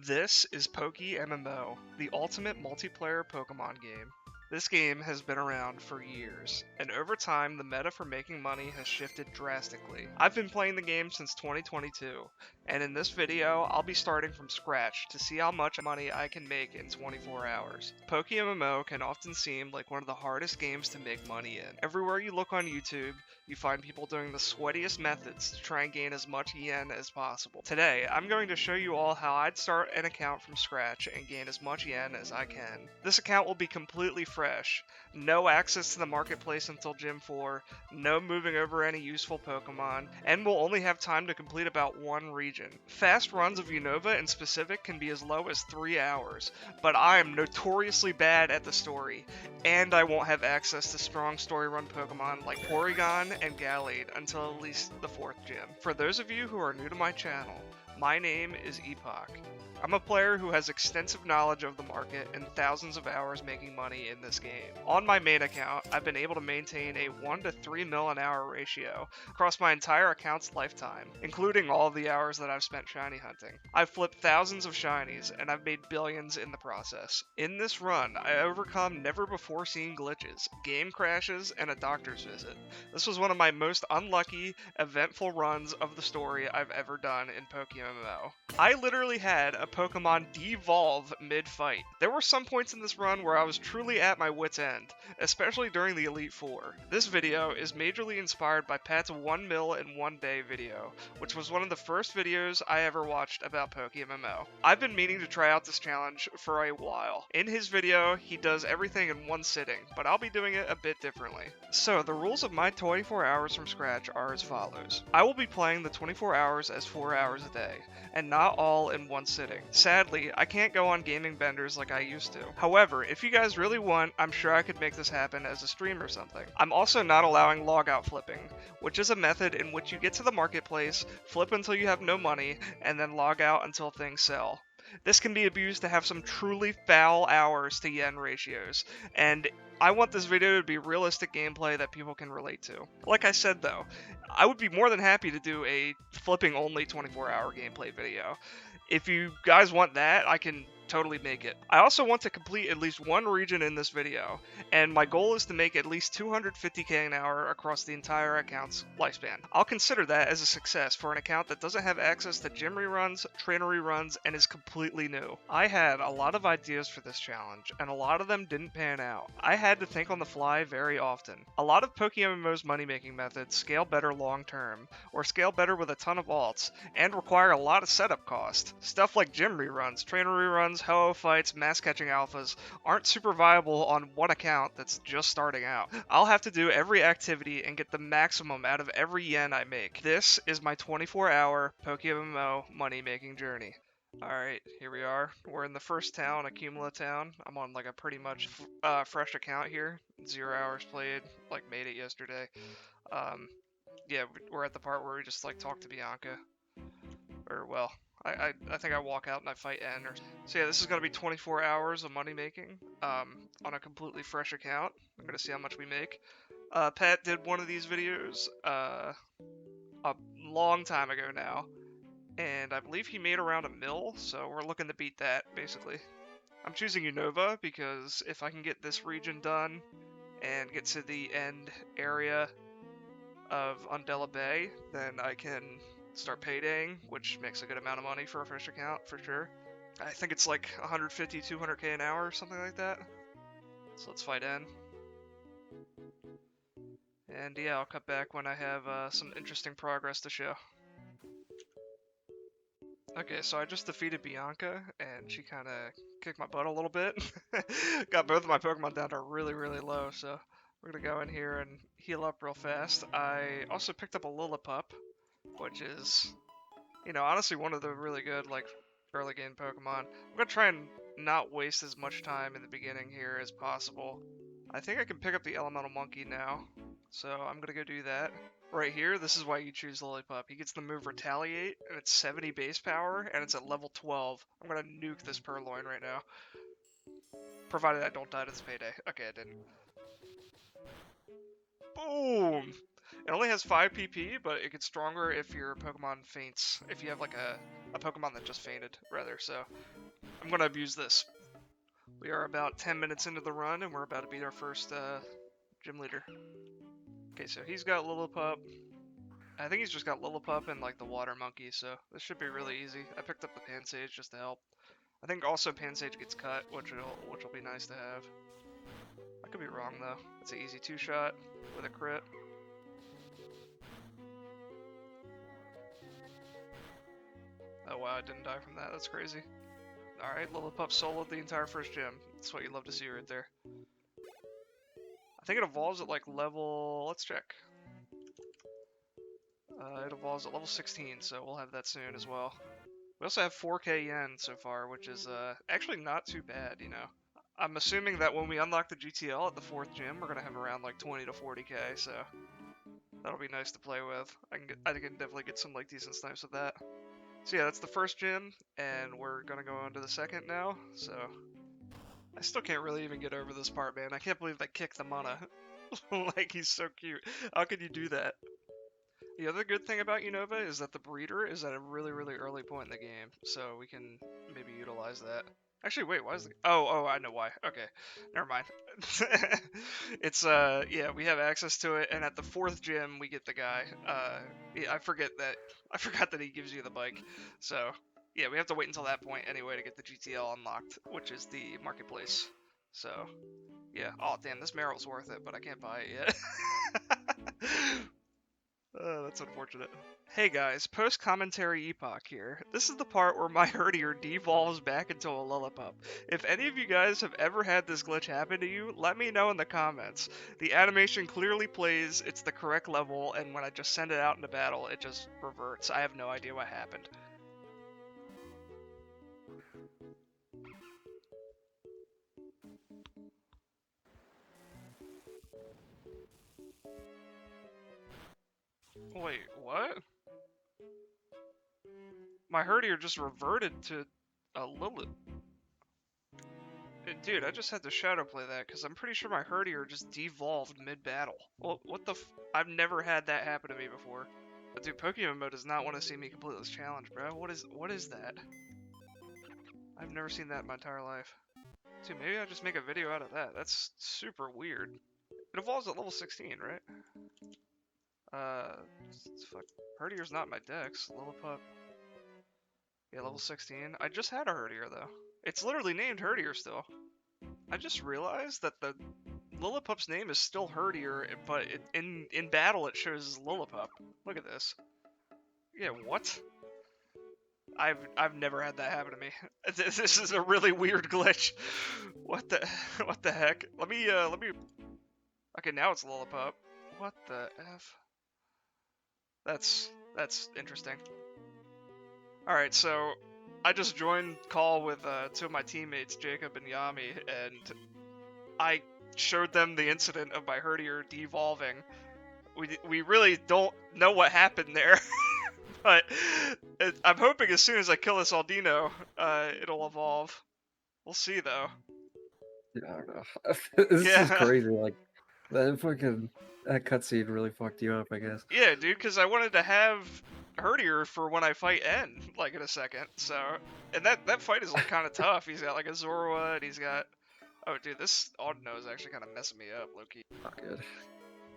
This is PokeMMO, the ultimate multiplayer Pokemon game. This game has been around for years, and over time the meta for making money has shifted drastically. I've been playing the game since 2022, and in this video I'll be starting from scratch to see how much money I can make in 24 hours. PokeMMO can often seem like one of the hardest games to make money in. Everywhere you look on YouTube, you find people doing the sweatiest methods to try and gain as much yen as possible. Today, I'm going to show you all how I'd start an account from scratch and gain as much yen as I can. This account will be completely fresh, no access to the marketplace until Gym 4, no moving over any useful Pokemon, and we'll only have time to complete about one region. Fast runs of Unova in specific can be as low as 3 hours, but I am notoriously bad at the story, and I won't have access to strong story run Pokemon like Porygon and Gallade until at least the 4th gym. For those of you who are new to my channel, my name is Epoch. I'm a player who has extensive knowledge of the market and thousands of hours making money in this game. On my main account, I've been able to maintain a 1 to 3 mil an hour ratio across my entire account's lifetime, including all of the hours that I've spent shiny hunting. I've flipped thousands of shinies, and I've made billions in the process. In this run, I overcome never before seen glitches, game crashes, and a doctor's visit. This was one of my most unlucky, eventful runs of the story I've ever done in PokeMMO. I literally had a Pokemon devolve mid-fight. There were some points in this run where I was truly at my wit's end, especially during the Elite Four. This video is majorly inspired by Pat's 1 mil in 1 day video, which was one of the first videos I ever watched about PokeMMO. I've been meaning to try out this challenge for a while. In his video, he does everything in one sitting, but I'll be doing it a bit differently. So, the rules of my 24 hours from scratch are as follows. I will be playing the 24 hours as 4 hours a day, and not all in one sitting. Sadly, I can't go on gaming benders like I used to. However, if you guys really want, I'm sure I could make this happen as a stream or something. I'm also not allowing logout flipping, which is a method in which you get to the marketplace, flip until you have no money, and then log out until things sell. This can be abused to have some truly foul hours to yen ratios, and I want this video to be realistic gameplay that people can relate to. Like I said though, I would be more than happy to do a flipping only 24-hour gameplay video. If you guys want that, I can totally make it. I also want to complete at least one region in this video, and my goal is to make at least 250k an hour across the entire account's lifespan. I'll consider that as a success for an account that doesn't have access to gym reruns, trainer reruns, and is completely new. I had a lot of ideas for this challenge, and a lot of them didn't pan out. I had to think on the fly very often. A lot of PokeMMO's money-making methods scale better long-term, or scale better with a ton of alts, and require a lot of setup cost. Stuff like gym reruns, trainer reruns, Ho-Oh fights, mass catching alphas aren't super viable on one account that's just starting out. I'll have to do every activity and get the maximum out of every yen I make. This is my 24-hour PokeMMO money-making journey. Alright, here we are. We're in the first town, Accumula Town. I'm on like a pretty much fresh account here. 0 hours played, like made it yesterday. Yeah, we're at the part where we just like talk to Bianca. Or well, I think I walk out and I fight N. So yeah, this is gonna be 24 hours of money making on a completely fresh account. I'm gonna see how much we make. Pat did one of these videos a long time ago now, and I believe he made around 1 mil, so we're looking to beat that basically. I'm choosing Unova because if I can get this region done and get to the end area of Undella Bay, then I can start paydaying, which makes a good amount of money for a fresh account for sure. I think it's like 150, 200k an hour or something like that. So let's fight N. And yeah, I'll cut back when I have some interesting progress to show. Okay, so I just defeated Bianca, and she kind of kicked my butt a little bit. Got both of my Pokemon down to really, really low, so we're gonna go in here and heal up real fast. I also picked up a Lillipup, which is, you know, honestly one of the really good, like, early game Pokemon. I'm gonna try and not waste as much time in the beginning here as possible. I think I can pick up the Elemental Monkey now, so I'm gonna go do that. Right here, this is why you choose Lillipup. He gets the move Retaliate, and it's 70 base power, and it's at level 12. I'm gonna nuke this Purloin right now. Provided I don't die to this payday. Okay, I didn't. Boom! It only has 5 PP, but it gets stronger if your Pokemon faints. If you have like a Pokemon that just fainted, rather. So I'm gonna abuse this. We are about 10 minutes into the run, and we're about to beat our first gym leader. Okay, so he's got Lillipup. I think he's just got Lillipup and like the Water Monkey, so this should be really easy. I picked up the Pansage just to help. I think also Pansage gets cut, which will be nice to have. I could be wrong though. It's an easy 2-shot with a crit. Oh wow, I didn't die from that. That's crazy. Alright, Lillipup soloed the entire first gym. That's what you love to see right there. I think it evolves at like level... Let's check. It evolves at level 16, so we'll have that soon as well. We also have 4k yen so far, which is actually not too bad, you know. I'm assuming that when we unlock the GTL at the 4th gym, we're going to have around like 20 to 40k, so that'll be nice to play with. I can definitely get some like decent snipes with that. So yeah, that's the first gym, and we're going to go on to the second now, so... I still can't really even get over this part, man. I can't believe they kicked the mana. Like, he's so cute. How could you do that? The other good thing about Unova is that the breeder is at a really, really early point in the game, so we can maybe utilize that. Actually, wait, why is the... Oh, I know why. Okay, never mind. It's, yeah, we have access to it, and at the 4th gym, we get the guy. Yeah, I forgot that he gives you the bike, so... Yeah, we have to wait until that point anyway to get the GTL unlocked, which is the marketplace. So, yeah. Oh, damn, this Meryl's worth it, but I can't buy it yet. Oh, that's unfortunate. Hey guys, post-commentary epoch here. This is the part where my Herdier devolves back into a Lillipup. If any of you guys have ever had this glitch happen to you, let me know in the comments. The animation clearly plays, it's the correct level, and when I just send it out into battle, it just reverts. I have no idea what happened. Wait, what? My Herdier just reverted to a Lilith. Dude, I just had to shadow play that because I'm pretty sure my Herdier just devolved mid-battle. Well, what the I've never had that happen to me before. But dude, POKEMMO does not want to see me complete this challenge, bro. What is that? I've never seen that in my entire life. Dude, maybe I'll just make a video out of that. That's super weird. It evolves at level 16, right? Fuck. Herdier's not my dex. Lillipup. Yeah, level 16. I just had a Herdier, though. It's literally named Herdier still. I just realized that the Lillipup's name is still Herdier, but in battle it shows Lillipup. Look at this. Yeah, what? I've never had that happen to me. This is a really weird glitch. What the heck? Let me. Okay, now it's Lillipup. What the f? That's interesting. All right, so I just joined call with 2 of my teammates, Jacob and Yami, and I showed them the incident of my Herdier devolving. We really don't know what happened there, but I'm hoping as soon as I kill this Aldino, it'll evolve. We'll see though. Yeah, I don't know. This is crazy. Like that cutscene really fucked you up, I guess. Yeah, dude, because I wanted to have Herdier for when I fight N, like in a second. So, and that fight is like kind of tough. He's got like a Zorua, and he's got. Oh, dude, this Audino is actually kind of messing me up, low-key. Not good.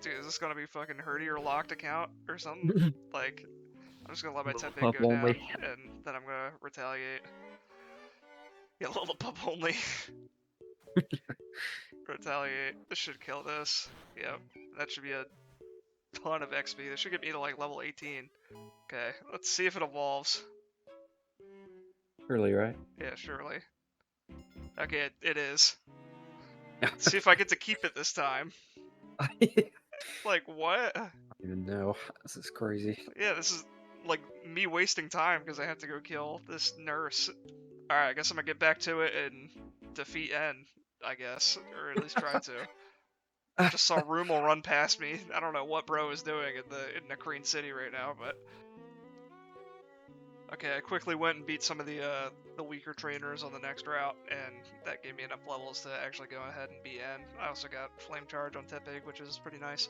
Dude, is this gonna be fucking Herdier locked account or something? Like, I'm just gonna let my Tempeh go down, and then I'm gonna retaliate. Yeah, Lillipup only. Retaliate. This should kill this. Yep, that should be a ton of XP. This should get me to like level 18. Okay, let's see if it evolves. Surely, right? Yeah, surely. Okay, it is. Let's see if I get to keep it this time. Like, what? I don't even know. This is crazy. Yeah, this is like me wasting time because I have to go kill this nurse. Alright, I guess I'm gonna get back to it and defeat N, I guess. Or at least try to. Just saw Rumel run past me. I don't know what bro is doing in Nakreen City right now, but... Okay, I quickly went and beat some of the weaker trainers on the next route, and that gave me enough levels to actually go ahead and beat N. I also got Flame Charge on Tepig, which is pretty nice.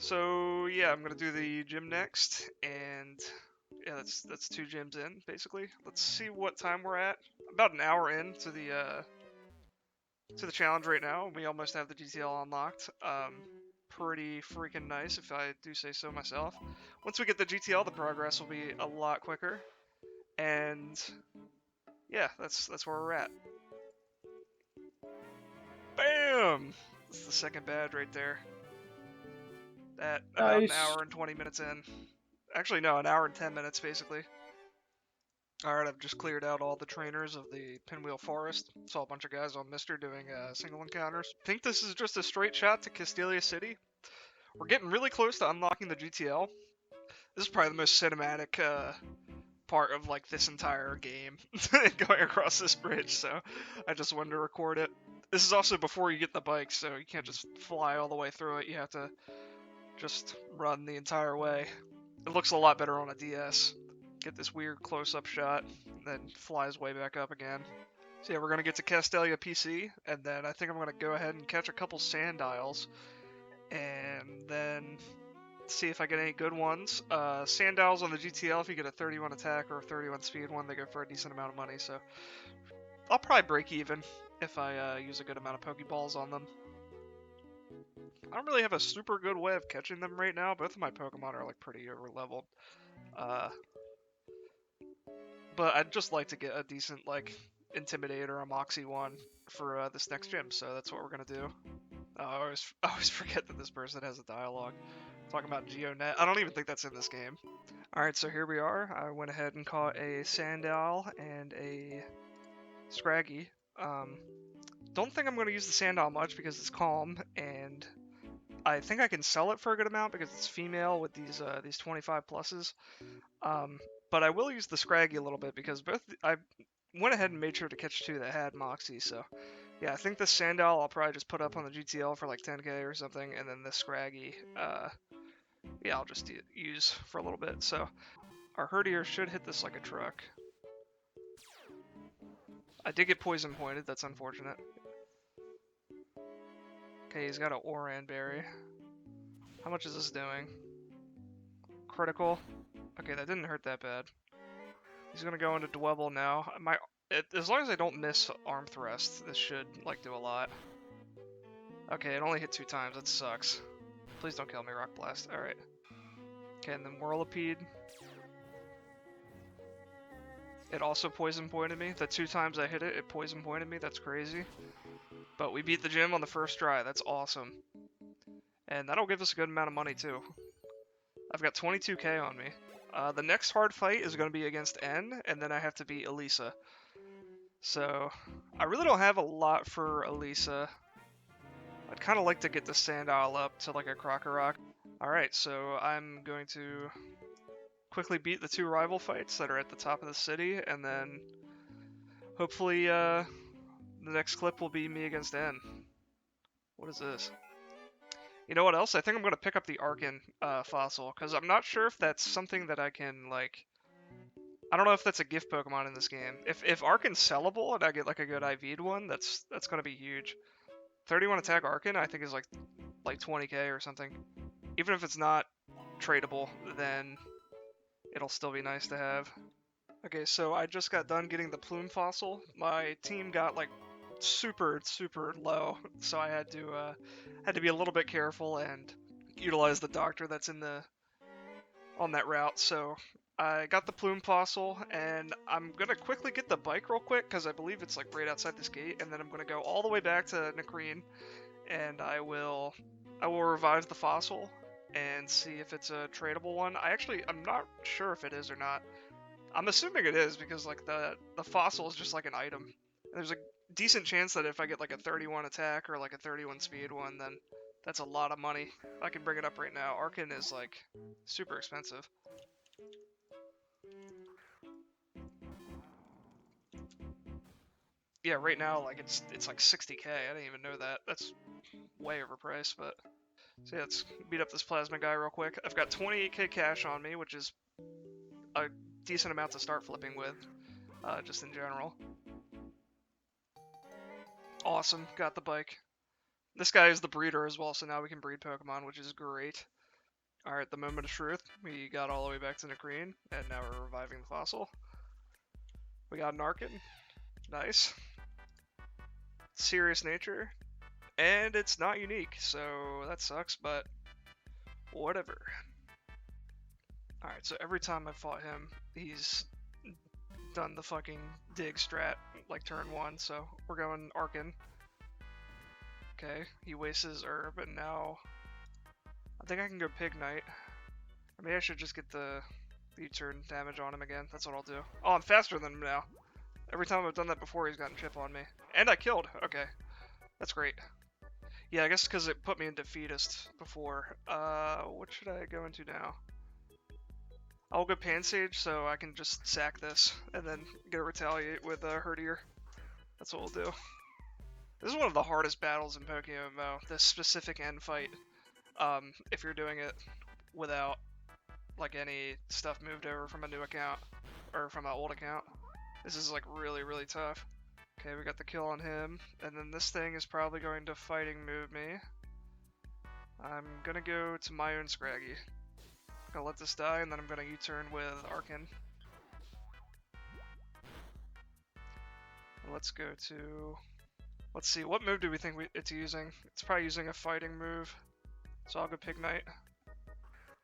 So yeah, I'm gonna do the gym next, and yeah, that's 2 gyms in basically. Let's see what time we're at. About an hour in to the challenge right now. We almost have the GTL unlocked. Pretty freaking nice if I do say so myself. Once we get the GTL, the progress will be a lot quicker, and yeah, that's where we're at. Bam! That's the second badge right there. At about an Nice. hour and 20 minutes in. Actually, no, an hour and 10 minutes basically. Alright, I've just cleared out all the trainers of the Pinwheel Forest. Saw a bunch of guys on Mister doing single encounters. Think this is just a straight shot to Castelia City. We're getting really close to unlocking the GTL. This is probably the most cinematic part of like this entire game, going across this bridge. So I just wanted to record it. This is also before you get the bike, so you can't just fly all the way through it. You have to just run the entire way. It looks a lot better on a DS. Get this weird close-up shot, then flies way back up again. So yeah, we're gonna get to Castelia PC, and then I think I'm gonna go ahead and catch a couple Sandiles, and then see if I get any good ones. Sandiles on the GTL, if you get a 31 attack or a 31 speed one, they go for a decent amount of money. So I'll probably break even if I use a good amount of Pokeballs on them. I don't really have a super good way of catching them right now. Both of my Pokemon are like pretty over leveled. Uh, but I'd just like to get a decent like Intimidator or Moxie one for this next gym, so that's what we're gonna do. I always forget that this person has a dialogue talking about GeoNet. I don't even think that's in this game. All right, so here we are. I went ahead and caught a Sandile and a Scraggy. Um, don't think I'm going to use the Sandile much because it's calm, and I think I can sell it for a good amount because it's female with these 25 pluses. Um, but I will use the Scraggy a little bit because I went ahead and made sure to catch 2 that had Moxie. So yeah, I think the Sandile I'll probably just put up on the GTL for like 10k or something, and then the Scraggy, yeah, I'll just use for a little bit. So our Herdier should hit this like a truck. I did get poison pointed, that's unfortunate. Okay, he's got an Oran Berry. How much is this doing? Critical. Okay, that didn't hurt that bad. He's gonna go into Dwebble now. As long as I don't miss Arm Thrust, this should like do a lot. Okay, it only hit 2 times, that sucks. Please don't kill me, Rock Blast. Alright. Okay, and then Whirlipede. It also poison pointed me. The 2 times I hit it, it poison pointed me. That's crazy. But we beat the gym on the first try. That's awesome. And that'll give us a good amount of money, too. I've got 22k on me. The next hard fight is going to be against N, and then I have to beat Elisa. So, I really don't have a lot for Elisa. I'd kind of like to get the Sandile up to like a Krokorok. Alright, so I'm going to quickly beat the 2 rival fights that are at the top of the city, and then hopefully the next clip will be me against N. What is this? You know what else? I think I'm going to pick up the Arcan fossil, because I'm not sure if that's something that I can, like... I don't know if that's a gift Pokemon in this game. If Arcan's sellable and I get like a good IV'd one, that's going to be huge. 31 attack Arcan I think is like 20k or something. Even if it's not tradable, then it'll still be nice to have. Okay, so I just got done getting the Plume fossil. My team got like super low, so I had to be a little bit careful and utilize the doctor that's on that route. So I got the Plume fossil, and I'm gonna quickly get the bike real quick because I believe it's like right outside this gate, and then I'm gonna go all the way back to Nakreen, and I will revive the fossil and see if it's a tradable one. I'm not sure if it is or not. I'm assuming it is because like the fossil is just like an item. There's a decent chance that if I get like a 31 attack or like a 31 speed one, then that's a lot of money. I can bring it up right now. Arcan is like super expensive. Yeah, right now like it's like 60k. I didn't even know that. That's way overpriced, but so yeah, let's beat up this plasma guy real quick. I've got 28k cash on me, which is a decent amount to start flipping with, just in general. Awesome, got the bike. This guy is the breeder as well, so now we can breed Pokemon, which is great. Alright, the moment of truth. We got all the way back to Nakreen, and now we're reviving the fossil. We got an Arkin. Nice. Serious nature. And it's not unique, so that sucks, but whatever. Alright, so every time I fought him, he's done the fucking dig strat, like turn 1, so we're going Arkin. Okay, he wastes his herb, and now I think I can go Pig Knight. Or maybe I should just get the U-turn damage on him again. That's what I'll do. Oh, I'm faster than him now. Every time I've done that before, he's gotten chip on me. And I killed. Okay. That's great. Yeah, I guess because it put me in defeatist before. What should I go into now? I'll go Pansage so I can just sack this and then get a retaliate with Herdier. That's what we'll do. This is one of the hardest battles in POKEMMO, this specific end fight. If you're doing it without like any stuff moved over from a new account or from an old account. This is like really, really tough. Okay, we got the kill on him, and then this thing is probably going to fighting move me. I'm gonna go to my own Scraggy. Gonna let this die, and then I'm gonna U-turn with Arkin. Let's go to... Let's see, what move do we think it's using? It's probably using a fighting move. So I'll go Pig Knight.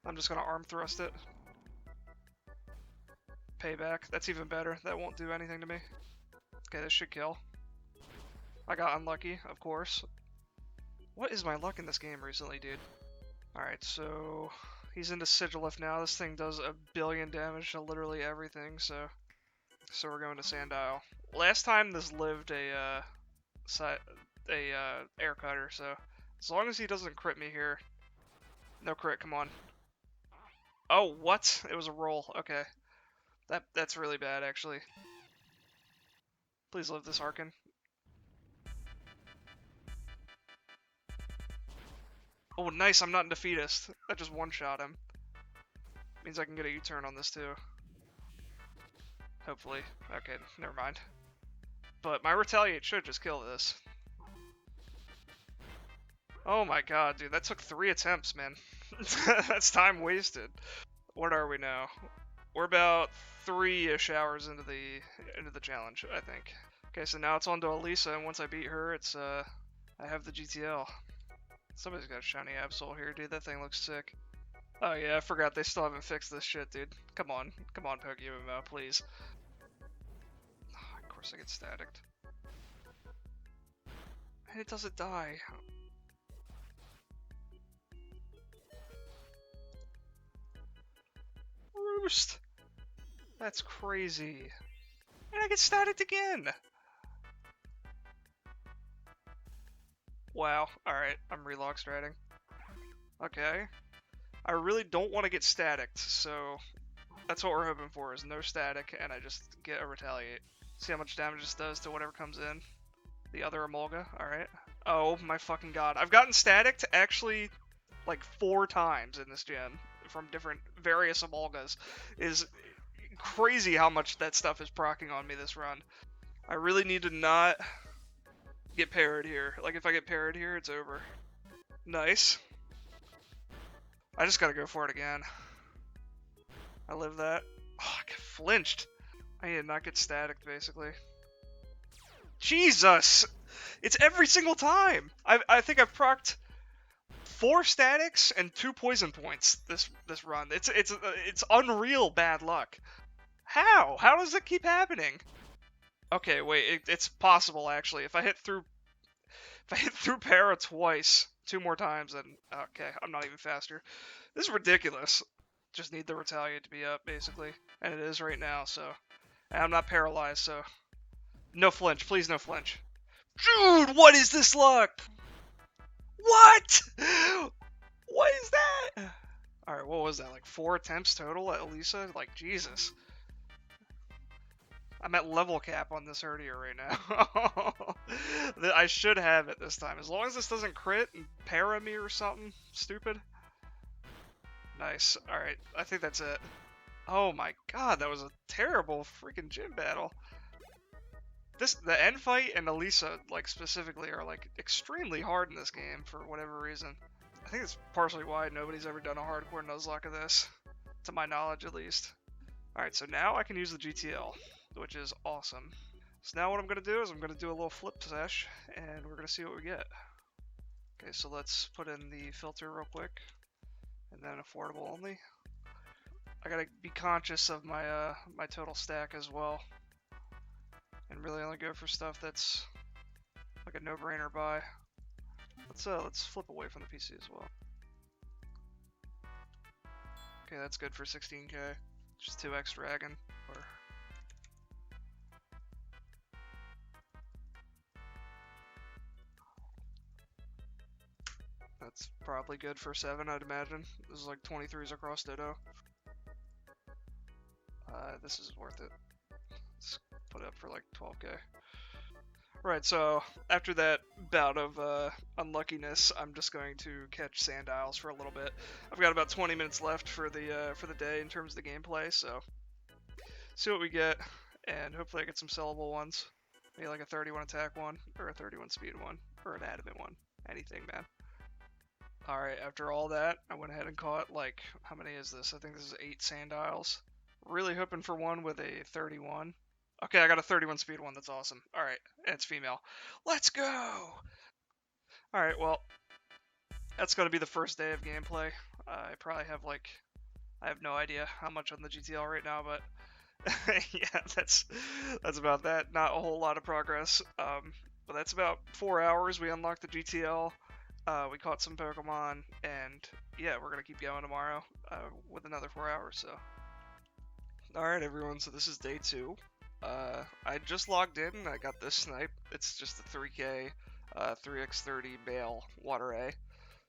I'm just gonna arm thrust it. Payback. That's even better. That won't do anything to me. Okay, this should kill. I got unlucky, of course. What is my luck in this game recently, dude? Alright, so... He's into Sigilif now. This thing does 1 billion damage to literally everything, so... So we're going to Sandile. Last time this lived a air cutter, so... As long as he doesn't crit me here... No crit, come on. Oh, what? It was a roll. Okay. That's really bad, actually. Please live this Arkin. Oh, nice, I'm not in defeatist. I just one-shot him. Means I can get a U-turn on this, too. Hopefully. Okay, never mind. But my retaliate should just kill this. Oh my god, dude, that took 3 attempts, man. That's time wasted. What are we now? We're about 3-ish hours into the challenge, I think. Okay, so now it's on to Elisa, and once I beat her, it's I have the GTL. Somebody's got a shiny Absol here, dude. That thing looks sick. Oh yeah, I forgot they still haven't fixed this shit, dude. Come on, PokeMMO, please. Oh, of course I get staticked. And it doesn't die. Roost! That's crazy. And I get staticked again! Wow, alright, I'm relog stratting. Okay. I really don't want to get staticked, so that's what we're hoping for, is no static, and I just get a retaliate. See how much damage this does to whatever comes in. The other Emolga, alright. Oh my fucking god. I've gotten staticked actually like 4 times in this gen from different various Emolgas. Is crazy how much that stuff is proccing on me this run. I really need to not get parried here. Like if I get parried here, it's over. Nice. I just gotta go for it again. I live that. Oh, I got flinched. I did not get static, basically. Jesus! It's every single time! I think I've procced 4 statics and 2 poison points this run. It's unreal bad luck. How? How does it keep happening? Okay, wait, it's possible actually. If I hit through para twice, 2 more times, then okay, I'm not even faster. This is ridiculous. Just need the retaliate to be up, basically. And it is right now, so... And I'm not paralyzed, so... No flinch, please no flinch. Dude, what is this luck? What? What is that? Alright, what was that? Like 4 attempts total at Elisa? Like, Jesus. I'm at level cap on this Herdier right now. I should have it this time. As long as this doesn't crit and para me or something stupid. Nice. Alright, I think that's it. Oh my god, that was a terrible freaking gym battle. The end fight and Elisa, like, specifically, are, like, extremely hard in this game for whatever reason. I think it's partially why nobody's ever done a hardcore Nuzlocke of this, to my knowledge at least. Alright, so now I can use the GTL, which is awesome. So now what I'm going to do is I'm going to do a little flip sesh, and we're going to see what we get. Okay, so let's put in the filter real quick, and then affordable only. I gotta be conscious of my my total stack as well, and really only go for stuff that's like a no-brainer buy. Let's flip away from the PC as well. Okay, that's good for 16k. Just 2x dragon. Or that's probably good for 7, I'd imagine. This is like 23s across Ditto. This is worth it. Let's put it up for like 12k. Right, so after that bout of unluckiness, I'm just going to catch Sandiles for a little bit. I've got about 20 minutes left for the day in terms of the gameplay, so see what we get, and hopefully I get some sellable ones. Maybe like a 31 attack one, or a 31 speed one, or an adamant one. Anything, man. Alright, after all that, I went ahead and caught, like, how many is this? I think this is 8 Sandiles. Really hoping for one with a 31. Okay, I got a 31 speed one. That's awesome. Alright, and it's female. Let's go! Alright, well, that's going to be the first day of gameplay. I probably have, like, I have no idea how much on the GTL right now, but yeah, that's about that. Not a whole lot of progress. But that's about 4 hours. We unlocked the GTL. We caught some Pokemon, and yeah, we're gonna keep going tomorrow with another 4 hours. So, all right, everyone. So this is day 2. I just logged in. I got this snipe. It's just a 3K, 3x30 male water A.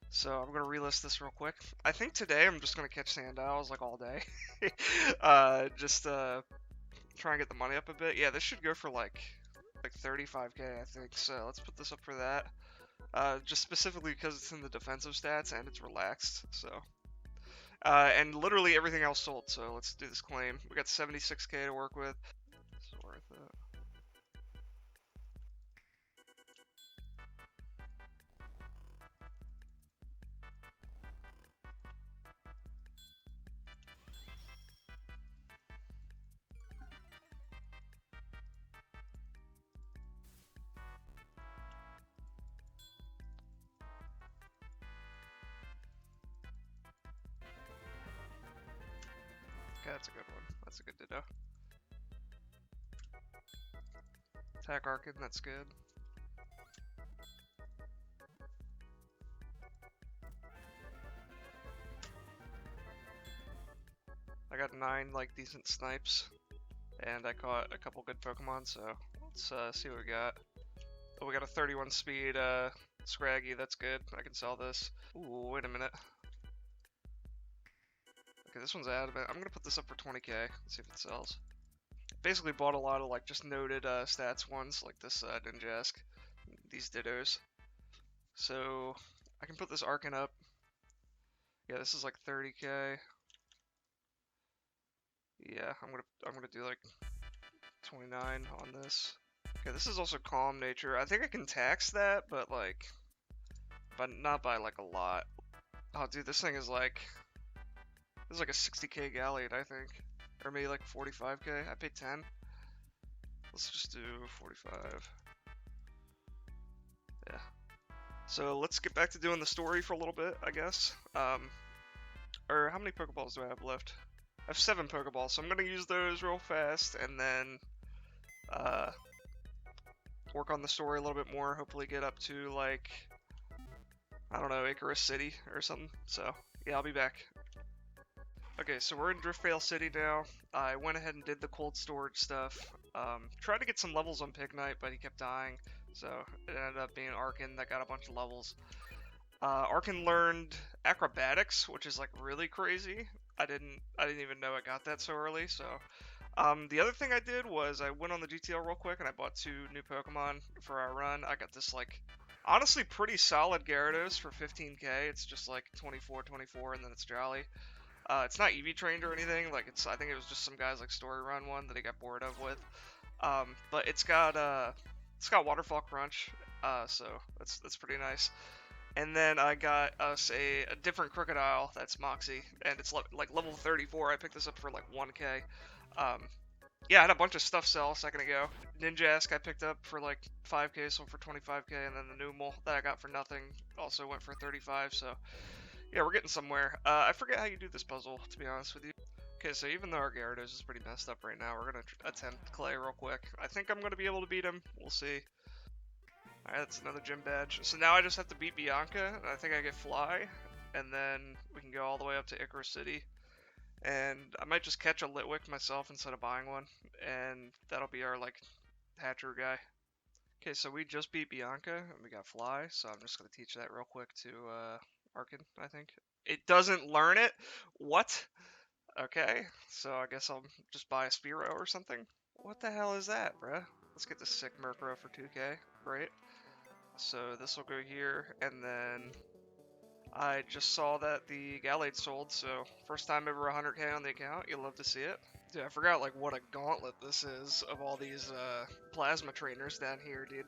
So I'm gonna relist this real quick. I think today I'm just gonna catch Sandiles like all day. Just try and get the money up a bit. Yeah, this should go for like 35k, I think. So let's put this up for that. Just specifically because it's in the defensive stats and it's relaxed. So, and literally everything else sold. So let's do this claim. We got 76k to work with. It's worth it. Okay, that's a good one. That's a good ditto. Attack Arcade, that's good. I got 9 like decent snipes, and I caught a couple good Pokemon. So let's see what we got. Oh, we got a 31 speed Scraggy. That's good. I can sell this. Ooh, wait a minute. Okay, this one's adamant. I'm gonna put this up for 20k. Let's see if it sells. Basically bought a lot of like just noted stats ones, like this Ninjask, these Dittos. So I can put this Arcan up. Yeah, this is like 30k. Yeah, I'm gonna do like 29 on this. Okay, this is also Calm Nature. I think I can tax that, but not by like a lot. Oh, dude, this thing is like a 60k Galleon, I think, or maybe like 45k. I paid 10. Let's just do 45. Yeah. So let's get back to doing the story for a little bit, I guess. Or how many Pokeballs do I have left? I have 7 Pokeballs, so I'm gonna use those real fast, and then work on the story a little bit more. Hopefully get up to like, I don't know, Icarus City or something. So yeah, I'll be back. Okay, so we're in Driftvale City now. I went ahead and did the cold storage stuff. Tried to get some levels on Pignite, but he kept dying. So it ended up being Arcan that got a bunch of levels. Arcan learned Acrobatics, which is like really crazy. I didn't even know I got that so early. So the other thing I did was I went on the GTL real quick and I bought 2 new Pokemon for our run. I got this like honestly pretty solid Gyarados for 15k. It's just like 24, 24, and then it's Jolly. It's not EV trained or anything. Like I think it was just some guy's like story run one that he got bored of with. But it's got Waterfall Crunch. So that's pretty nice. And then I got us a different crocodile that's Moxie, and it's like level 34. I picked this up for like 1k. Um, yeah, I had a bunch of stuff sell a second ago. Ninjask I picked up for like 5k, sold for 25k, and then the Numal that I got for nothing also went for 35. So yeah, we're getting somewhere. I forget how you do this puzzle, to be honest with you. Okay, so even though our Gyarados is pretty messed up right now, we're gonna attempt Clay real quick. I think I'm gonna be able to beat him. We'll see. Alright, that's another gym badge. So now I just have to beat Bianca, and I think I get Fly, and then we can go all the way up to Icarus City. And I might just catch a Litwick myself instead of buying one, and that'll be our, like, Hatcher guy. Okay, so we just beat Bianca, and we got Fly, so I'm just gonna teach that real quick to, Arkin, I think. It doesn't learn it? What? Okay, so I guess I'll just buy a Spearow or something. What the hell is that, bruh? Let's get the sick Murkrow for 2k. Great. So this will go here, and then I just saw that the Gallade sold, so first time ever 100k on the account. You'll love to see it. Dude, I forgot like what a gauntlet this is of all these plasma trainers down here, dude.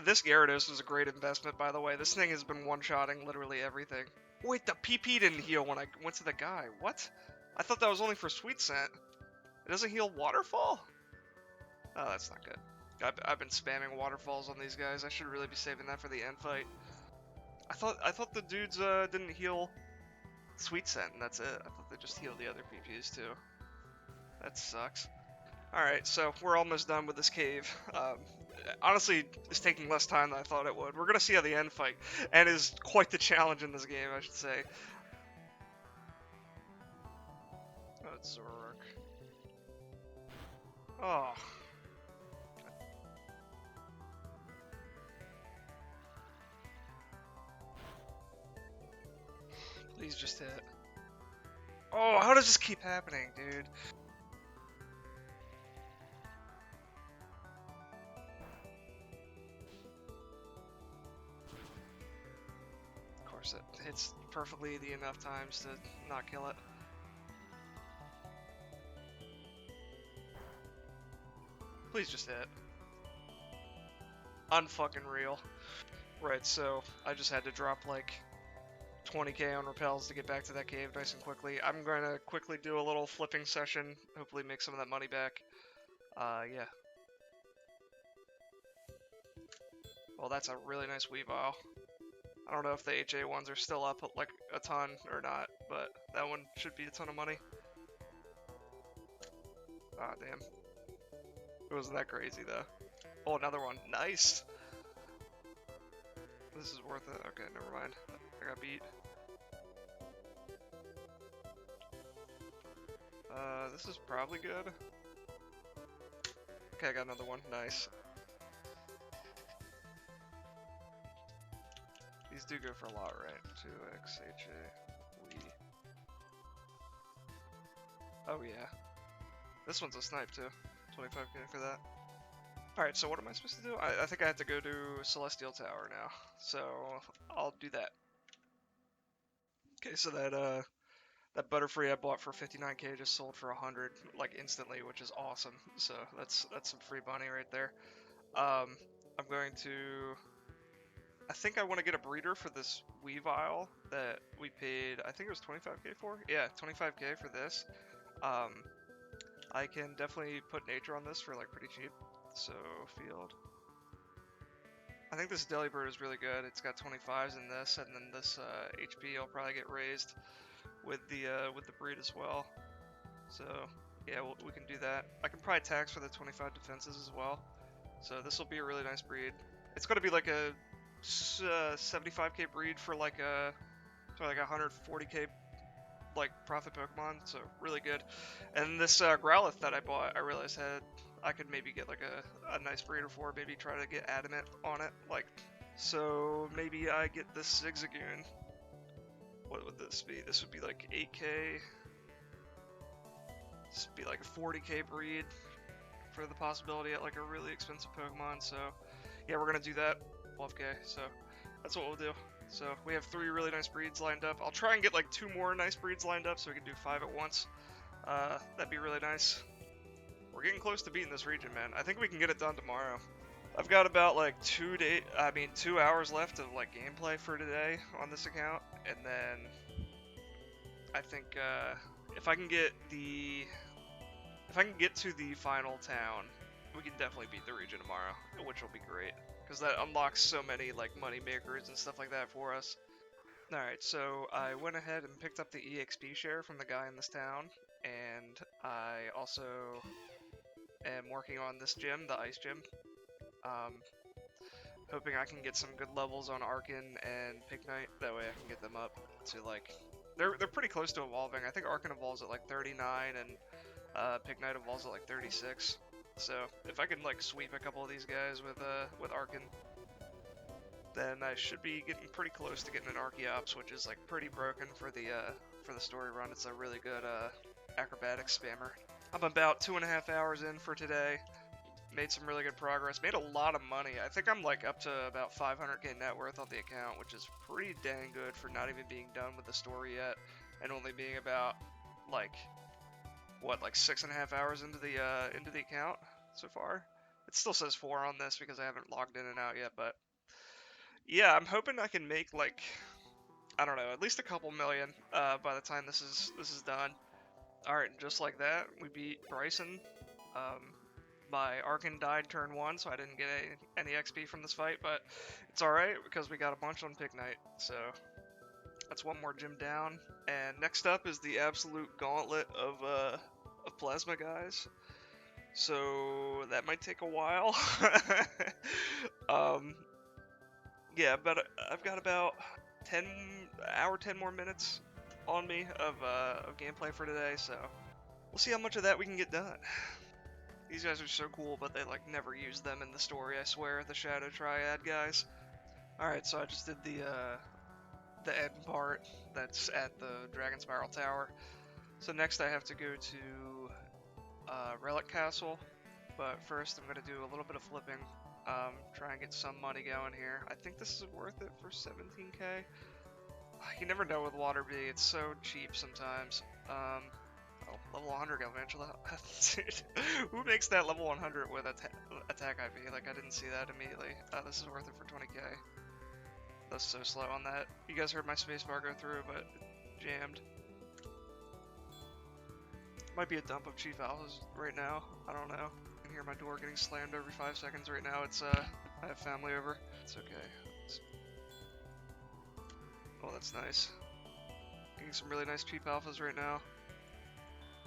This Gyarados was a great investment, by the way. This thing has been one-shotting literally everything. Wait, the PP didn't heal when I went to the guy. What? I thought that was only for Sweet Scent. It doesn't heal Waterfall? Oh, that's not good. I've been spamming Waterfalls on these guys. I should really be saving that for the end fight. I thought the dudes didn't heal Sweet Scent, and that's it. I thought they just healed the other PPs too. That sucks. Alright, so we're almost done with this cave. Honestly, it's taking less time than I thought it would. We're gonna see how the end fight, and is quite the challenge in this game, I should say. Oh, it's Zoroark. Oh. Please just hit. Oh, how does this keep happening, dude? Of course, it hits perfectly the enough times to not kill it. Please just hit. Unfucking real. Right, so I just had to drop like 20k on repels to get back to that cave nice and quickly. I'm going to quickly do a little flipping session, hopefully make some of that money back. Yeah. Well, that's a really nice Weavile. I don't know if the HA ones are still up like a ton or not, but that one should be a ton of money. Ah, damn. It wasn't that crazy though. Oh, another one. Nice! This is worth it. Okay, never mind. I got beat. This is probably good. Okay, I got another one. Nice. These do go for a lot, right? 2x, HA, Wii. Oh yeah. This one's a snipe too. 25k for that. Alright, so what am I supposed to do? I think I have to go to Celestial Tower now. So, I'll do that. Okay, so that Butterfree I bought for 59k just sold for 100, like instantly, which is awesome. So, that's some free money right there. I'm going to... I think I want to get a breeder for this Weavile that we paid, I think it was 25k for? Yeah, 25k for this. I can definitely put nature on this for like pretty cheap. So, field. I think this Delibird is really good. It's got 25s in this, and then this HP will probably get raised with the breed as well. So, yeah, we can do that. I can probably tax for the 25 defenses as well. So this will be a really nice breed. It's going to be like a 75k breed for like a 140k like profit Pokemon, so really good. And this Growlithe that I bought, I realized I could maybe get like a nice breeder for, maybe try to get Adamant on it, like, so maybe I get this Zigzagoon. What would this be? This would be like 8k. This would be like a 40k breed for the possibility at like a really expensive Pokemon, so yeah, we're gonna do that. 12k, so that's what we'll do. So we have 3 really nice breeds lined up. I'll try and get like 2 more nice breeds lined up so we can do 5 at once. That'd be really nice. We're getting close to beating this region, man. I think we can get it done tomorrow. I've got about like 2 hours left of like gameplay for today on this account, and then I think if I can get to the final town, we can definitely beat the region tomorrow, which will be great because that unlocks so many like money makers and stuff like that for us. All right, so I went ahead and picked up the EXP share from the guy in this town, and I also am working on this gym, the ice gym. Um, hoping I can get some good levels on Arkin and Pignite. That way I can get them up to like they're pretty close to evolving. I think Arkin evolves at like 39 and Pignite evolves at like 36. So if I can like sweep a couple of these guys with Arkin, then I should be getting pretty close to getting an Archeops, which is like pretty broken for the story run. It's a really good acrobatic spammer. I'm about 2.5 hours in for today. Made some really good progress. Made a lot of money. I think I'm like up to about 500k net worth on the account, which is pretty dang good for not even being done with the story yet, and only being about like like 6.5 hours into the account so far. It still says 4 on this because I haven't logged in and out yet, but yeah, I'm hoping I can make like I don't know, at least a couple million by the time this is done. All right, and just like that, we beat Bryson. Um, my Arkin died turn 1, so I didn't get any XP from this fight, but it's alright because we got a bunch on Pignite, so that's one more gym down. And next up is the absolute gauntlet of Plasma guys. So that might take a while. um, yeah, but I've got about 10 more minutes on me of gameplay for today, so we'll see how much of that we can get done. These guys are so cool, but they like never use them in the story, I swear, the Shadow Triad guys. Alright, so I just did the end part that's at the Dragon Spiral Tower. So next I have to go to Relic Castle, but first I'm going to do a little bit of flipping, try and get some money going here. I think this is worth it for 17k. You never know with Water B, it's so cheap sometimes. Oh, level 100 Galvantula. Dude, who makes that level 100 with attack IV? Like, I didn't see that immediately. This is worth it for 20k. That's so slow on that. You guys heard my spacebar go through, but it jammed. Might be a dump of Chief Alphas right now. I don't know. I can hear my door getting slammed every 5 seconds right now. It's, I have family over. It's okay. Oh, that's nice. Getting some really nice Chief Alphas right now.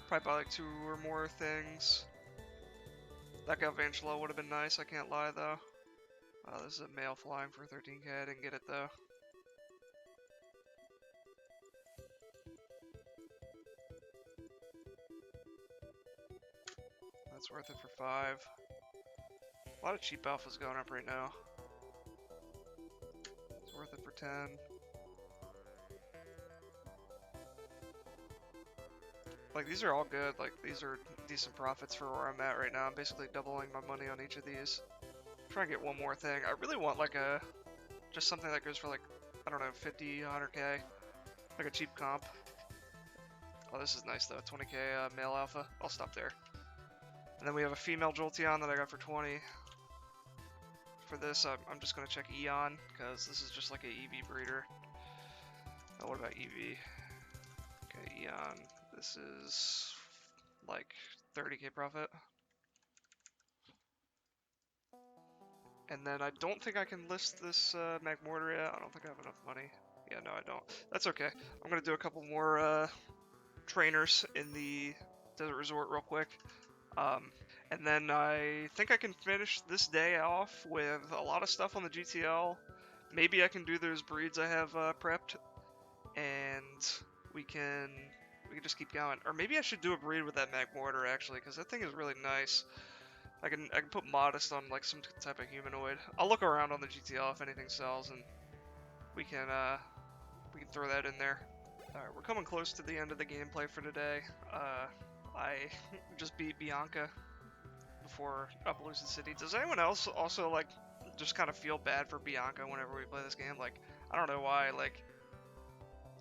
Probably buy like 2 or more things. That Galvantula would have been nice, I can't lie though. This is a male flying for 13k, I didn't get it though. That's worth it for 5. A lot of cheap alphas going up right now. It's worth it for 10. Like, these are all good, like, these are decent profits for where I'm at right now. I'm basically doubling my money on each of these. Try and get one more thing. I really want, like, just something that goes for, like, I don't know, 50, 100k. Like a cheap comp. Oh, this is nice, though. 20k male alpha. I'll stop there. And then we have a female Jolteon that I got for 20. For this, I'm just going to check Eon, because this is just like a EV breeder. Oh, what about EV? Okay, Eon. This is like 30k profit. And then I don't think I can list this Magmortar yet. I don't think I have enough money. Yeah, no, I don't. That's okay. I'm going to do a couple more trainers in the Desert Resort real quick. And then I think I can finish this day off with a lot of stuff on the GTL. Maybe I can do those breeds I have prepped, and we can just keep going. Or maybe I should do a breed with that Magmortar actually, because that thing is really nice. I can put Modest on like some type of humanoid. I'll look around on the GTL if anything sells, and we can throw that in there. All right, we're coming close to the end of the gameplay for today. I just beat Bianca before Appaloosa City. Does anyone else also like just kind of feel bad for Bianca whenever we play this game? Like, I don't know why. Like,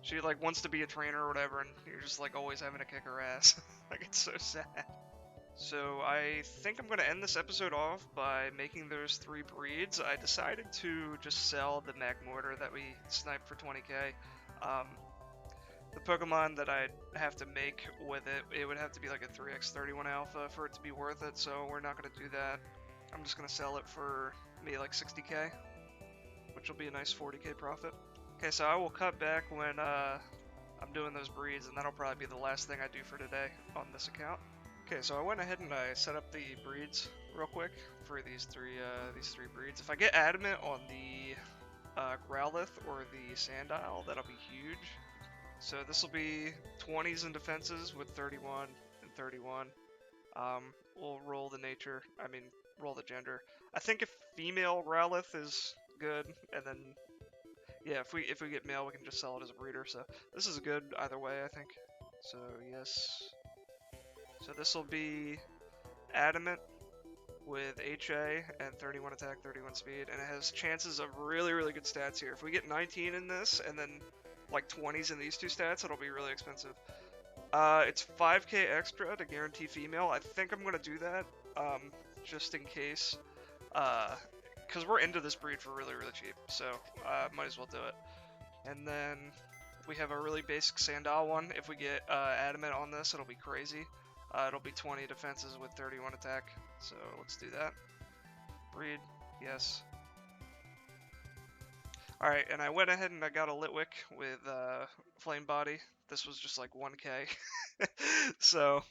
she like wants to be a trainer or whatever, and you're just like always having to kick her ass. Like, it's so sad. So I think I'm going to end this episode off by making those 3 breeds. I decided to just sell the Magmortar that we sniped for 20k. Um, the Pokemon that I'd have to make with it, it would have to be like a 3x31 alpha for it to be worth it, so we're not going to do that. I'm just going to sell it for maybe like 60k, which will be a nice 40k profit. Okay, so I will cut back when I'm doing those breeds, and that'll probably be the last thing I do for today on this account. Okay, so I went ahead and I set up the breeds real quick for these three breeds. If I get adamant on the Growlithe or the Sandile, that'll be huge. So this will be 20s in defenses with 31 and 31. We'll roll the nature. I mean, roll the gender. I think if female Growlithe is good, and then yeah, if we get male, we can just sell it as a breeder. So this is good either way, I think. So yes. So this will be adamant with HA and 31 attack, 31 speed, and it has chances of really, really good stats here. If we get 19 in this and then like 20s in these two stats, it'll be really expensive. It's 5k extra to guarantee female. I think I'm gonna do that, just in case, because we're into this breed for really, really cheap, so might as well do it. And then we have a really basic Sandal one. If we get adamant on this, it'll be crazy. It'll be 20 defenses with 31 attack. So let's do that. Breed, yes. Alright, and I went ahead and I got a Litwick with Flame Body. This was just like 1k. So,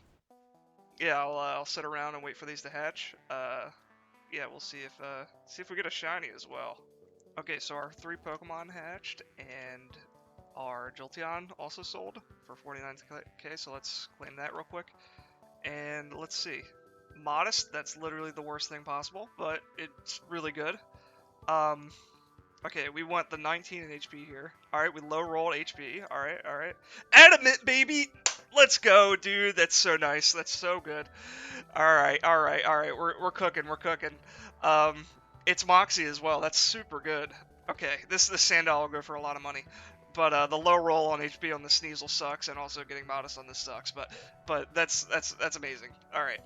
yeah, I'll sit around and wait for these to hatch. Yeah, we'll see if we get a shiny as well. Okay, so our 3 Pokemon hatched, and our Jolteon also sold for 49k, so let's claim that real quick. And let's see. Modest, that's literally the worst thing possible, but it's really good. Um, okay, we want the 19 in HP here. Alright, we low rolled HP. Alright, alright. Adamant, baby! Let's go, dude. That's so nice. That's so good. Alright, alright, alright. We're cooking, we're cooking. Um, it's Moxie as well. That's super good. Okay, this Sandal will go for a lot of money. But the low roll on HP on the Sneasel sucks, and also getting Modest on this sucks. But that's amazing. All right,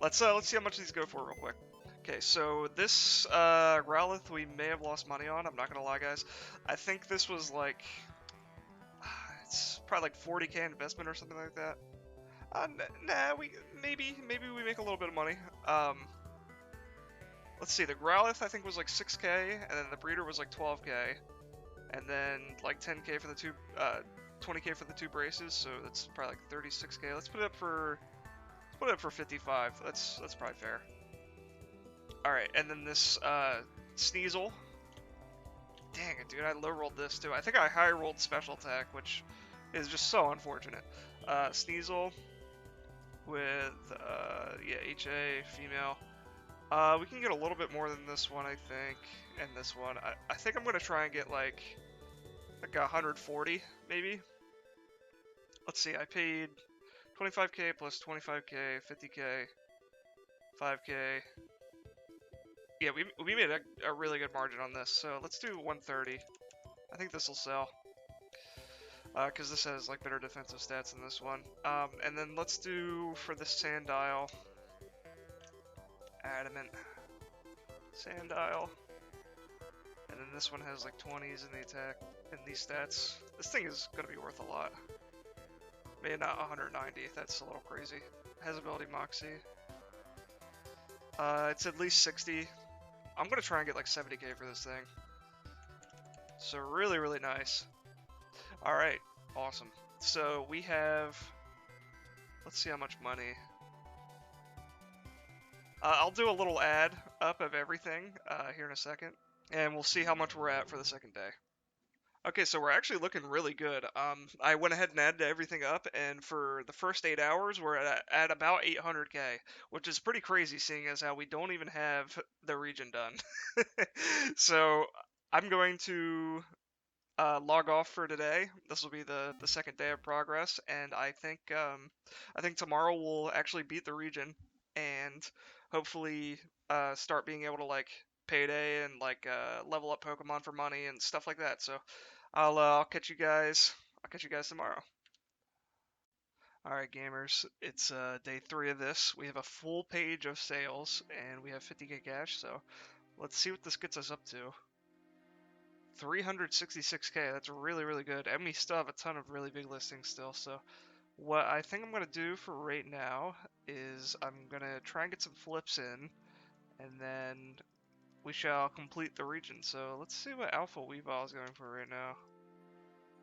let's see how much these go for real quick. Okay, so this Growlithe we may have lost money on. I'm not gonna lie, guys. I think this was like it's probably like 40k investment or something like that. Nah, we maybe we make a little bit of money. Let's see. The Growlithe I think was like 6k, and then the breeder was like 12k. And then like 10k for the 20k for the 2 braces, so that's probably like 36k. Let's put it up for 55. That's probably fair. All right, and then this Sneasel. Dang it, dude! I low rolled this too. I think I high rolled special attack, which is just so unfortunate. Sneasel with yeah, HA female. We can get a little bit more than this one, I think, and this one. I think I'm gonna try and get like 140 maybe. Let's see, I paid 25k plus 25k, 50k, 5k. Yeah, we made a really good margin on this, so let's do 130. I think this will sell, because this has like better defensive stats than this one. And then let's do for the Sandile, Adamant, Sandile. And then this one has like 20s in the attack and these stats. This thing is gonna be worth a lot. Maybe not 190, that's a little crazy. Has ability Moxie. It's at least 60. I'm gonna try and get like 70k for this thing. So really, really nice. Alright, awesome. So we have, let's see how much money. I'll do a little ad up of everything here in a second, and we'll see how much we're at for the second day. Okay, so we're actually looking really good. I went ahead and added everything up, and for the first 8 hours, we're at about 800k, which is pretty crazy, seeing as how we don't even have the region done. So I'm going to log off for today. This will be the second day of progress, and I think tomorrow we'll actually beat the region, and hopefully start being able to like payday and like level up Pokemon for money and stuff like that. So I'll catch you guys. I'll catch you guys tomorrow. Alright, gamers, it's day 3 of this. We have a full page of sales, and we have 50k cash, so let's see what this gets us up to. 366k, that's really, really good, and we still have a ton of really big listings still, so what I think I'm going to do for right now is I'm going to try and get some flips in, and then we shall complete the region. So let's see what Alpha Weavile is going for right now.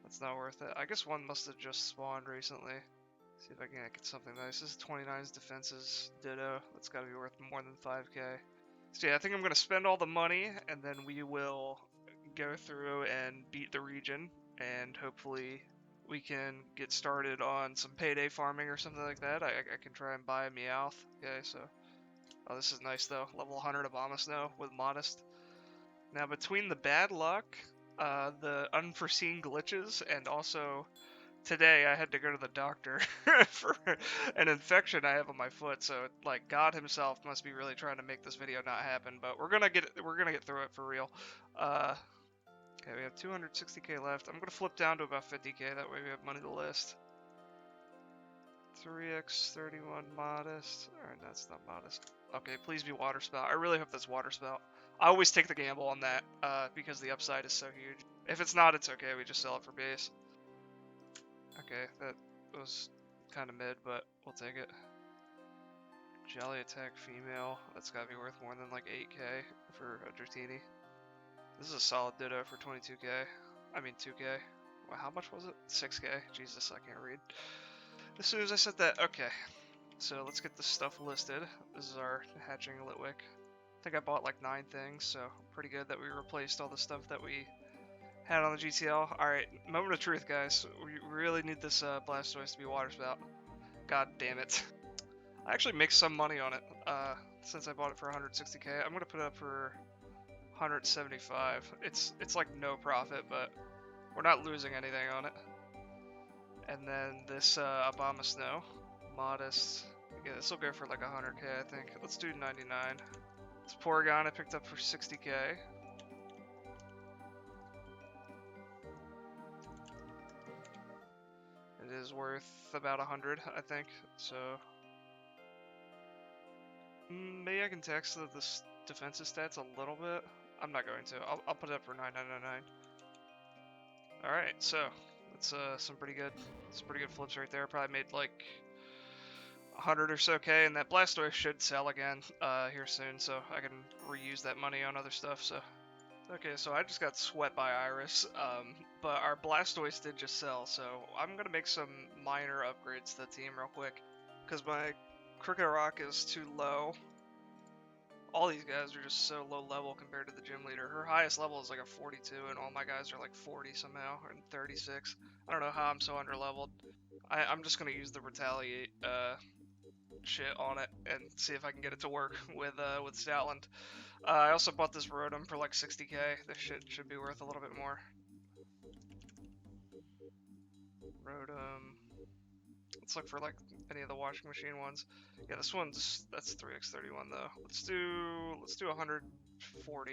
That's not worth it. I guess one must have just spawned recently. See if I can get something nice. This is 29's defenses ditto. That's got to be worth more than 5k. So yeah, I think I'm going to spend all the money, and then we will go through and beat the region, and hopefully we can get started on some payday farming or something like that. I can try and buy a Meowth. Okay, so... Oh, this is nice though. Level 100 Obama Snow with Modest. Now between the bad luck, the unforeseen glitches, and also today I had to go to the doctor for an infection I have on my foot, so like God himself must be really trying to make this video not happen, but we're gonna get through it for real. Okay, we have 260k left. I'm gonna flip down to about 50k, that way we have money to list. 3x31 modest. Alright, that's not modest. Okay, please be water spout. I really hope that's water spout. I always take the gamble on that, because the upside is so huge. If it's not, it's okay, we just sell it for base. Okay, that was kind of mid, but we'll take it. Jelly attack female. That's gotta be worth more than like 8k for a Dratini. This is a solid ditto for 22k. I mean 2k. Well, how much was it? 6k. Jesus, I can't read. As soon as I said that, okay. So let's get this stuff listed. This is our hatching Litwick. I think I bought like 9 things, so pretty good that we replaced all the stuff that we had on the GTL. Alright, moment of truth, guys. We really need this Blastoise to be water spout. God damn it. I actually make some money on it, since I bought it for 160k. I'm gonna put it up for 175. It's like no profit, but we're not losing anything on it. And then this Obama Snow, modest. Yeah, this will go for like 100k, I think. Let's do 99. This Porygon I picked up for 60k. It is worth about 100, I think. So maybe I can text this defensive stats a little bit. I'm not going to. I'll put it up for 9999. All right, so that's some pretty good flips right there. Probably made like 100 or so k, and that Blastoise should sell again here soon, so I can reuse that money on other stuff. So okay, so I just got swept by Iris, but our Blastoise did just sell, so I'm gonna make some minor upgrades to the team real quick, because my Cricket Rock is too low. All these guys are just so low level compared to the gym leader. Her highest level is like a 42, and all my guys are like 40 somehow, and 36. I don't know how I'm so underleveled. I'm just gonna use the Retaliate shit on it and see if I can get it to work with Stoutland. I also bought this Rotom for like 60k. This shit should be worth a little bit more. Rotom. Let's look for like any of the washing machine ones. Yeah, this one's that's 3x31 though. Let's do 140,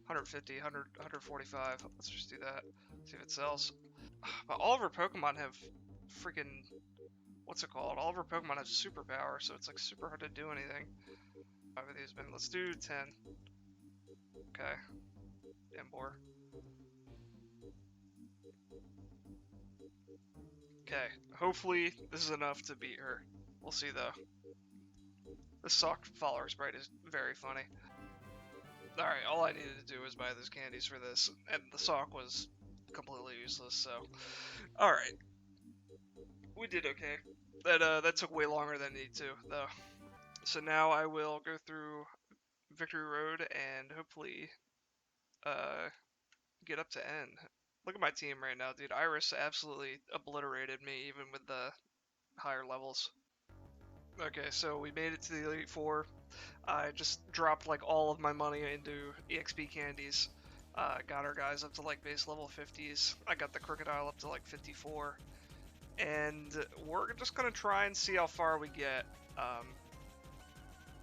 150, 100, 145. Let's just do that. See if it sells. But all of our Pokemon have freaking what's it called? All of our Pokemon have superpower, so it's like super hard to do anything. Five of these been. Let's do 10. Okay. Embor. Okay. Hopefully this is enough to beat her. We'll see though. The sock follower sprite is very funny. Alright, all I needed to do was buy those candies for this, and the sock was completely useless, so... Alright. We did okay. That took way longer than it needed to, though. So now I will go through Victory Road and hopefully get up to N. Look at my team right now, dude. Iris absolutely obliterated me, even with the higher levels. Okay, so we made it to the Elite Four. I just dropped like all of my money into EXP candies. Got our guys up to like base level 50s. I got the Crocodile up to like 54. And we're just gonna try and see how far we get.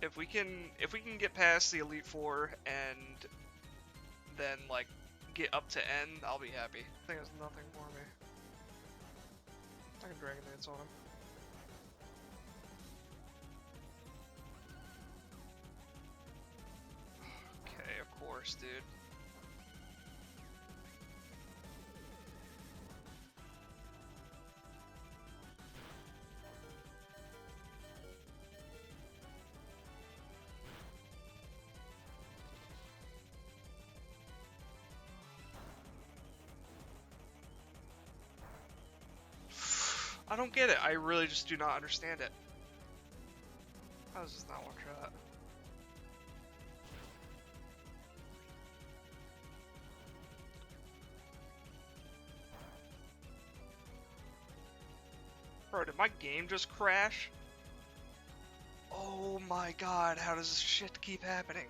If we can get past the Elite Four and then like get up to N, I'll be happy. I think there's nothing for me. I can Dragon Dance on him. worst, dude. I don't get it. I really just do not understand it. How does this not one shot? Bro, did my game just crash? Oh my god, how does this shit keep happening?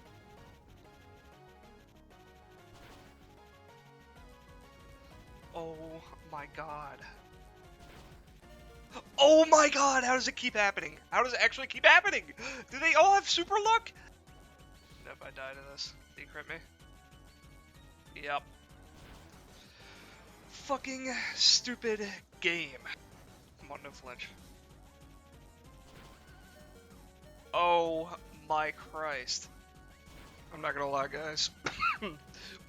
Oh my god. Oh my god, how does it keep happening? How does it actually keep happening? Do they all have super luck? No, if I die to this, do you crit me? Yep. Fucking stupid game. Come on, no flinch. Oh my Christ. I'm not gonna lie, guys.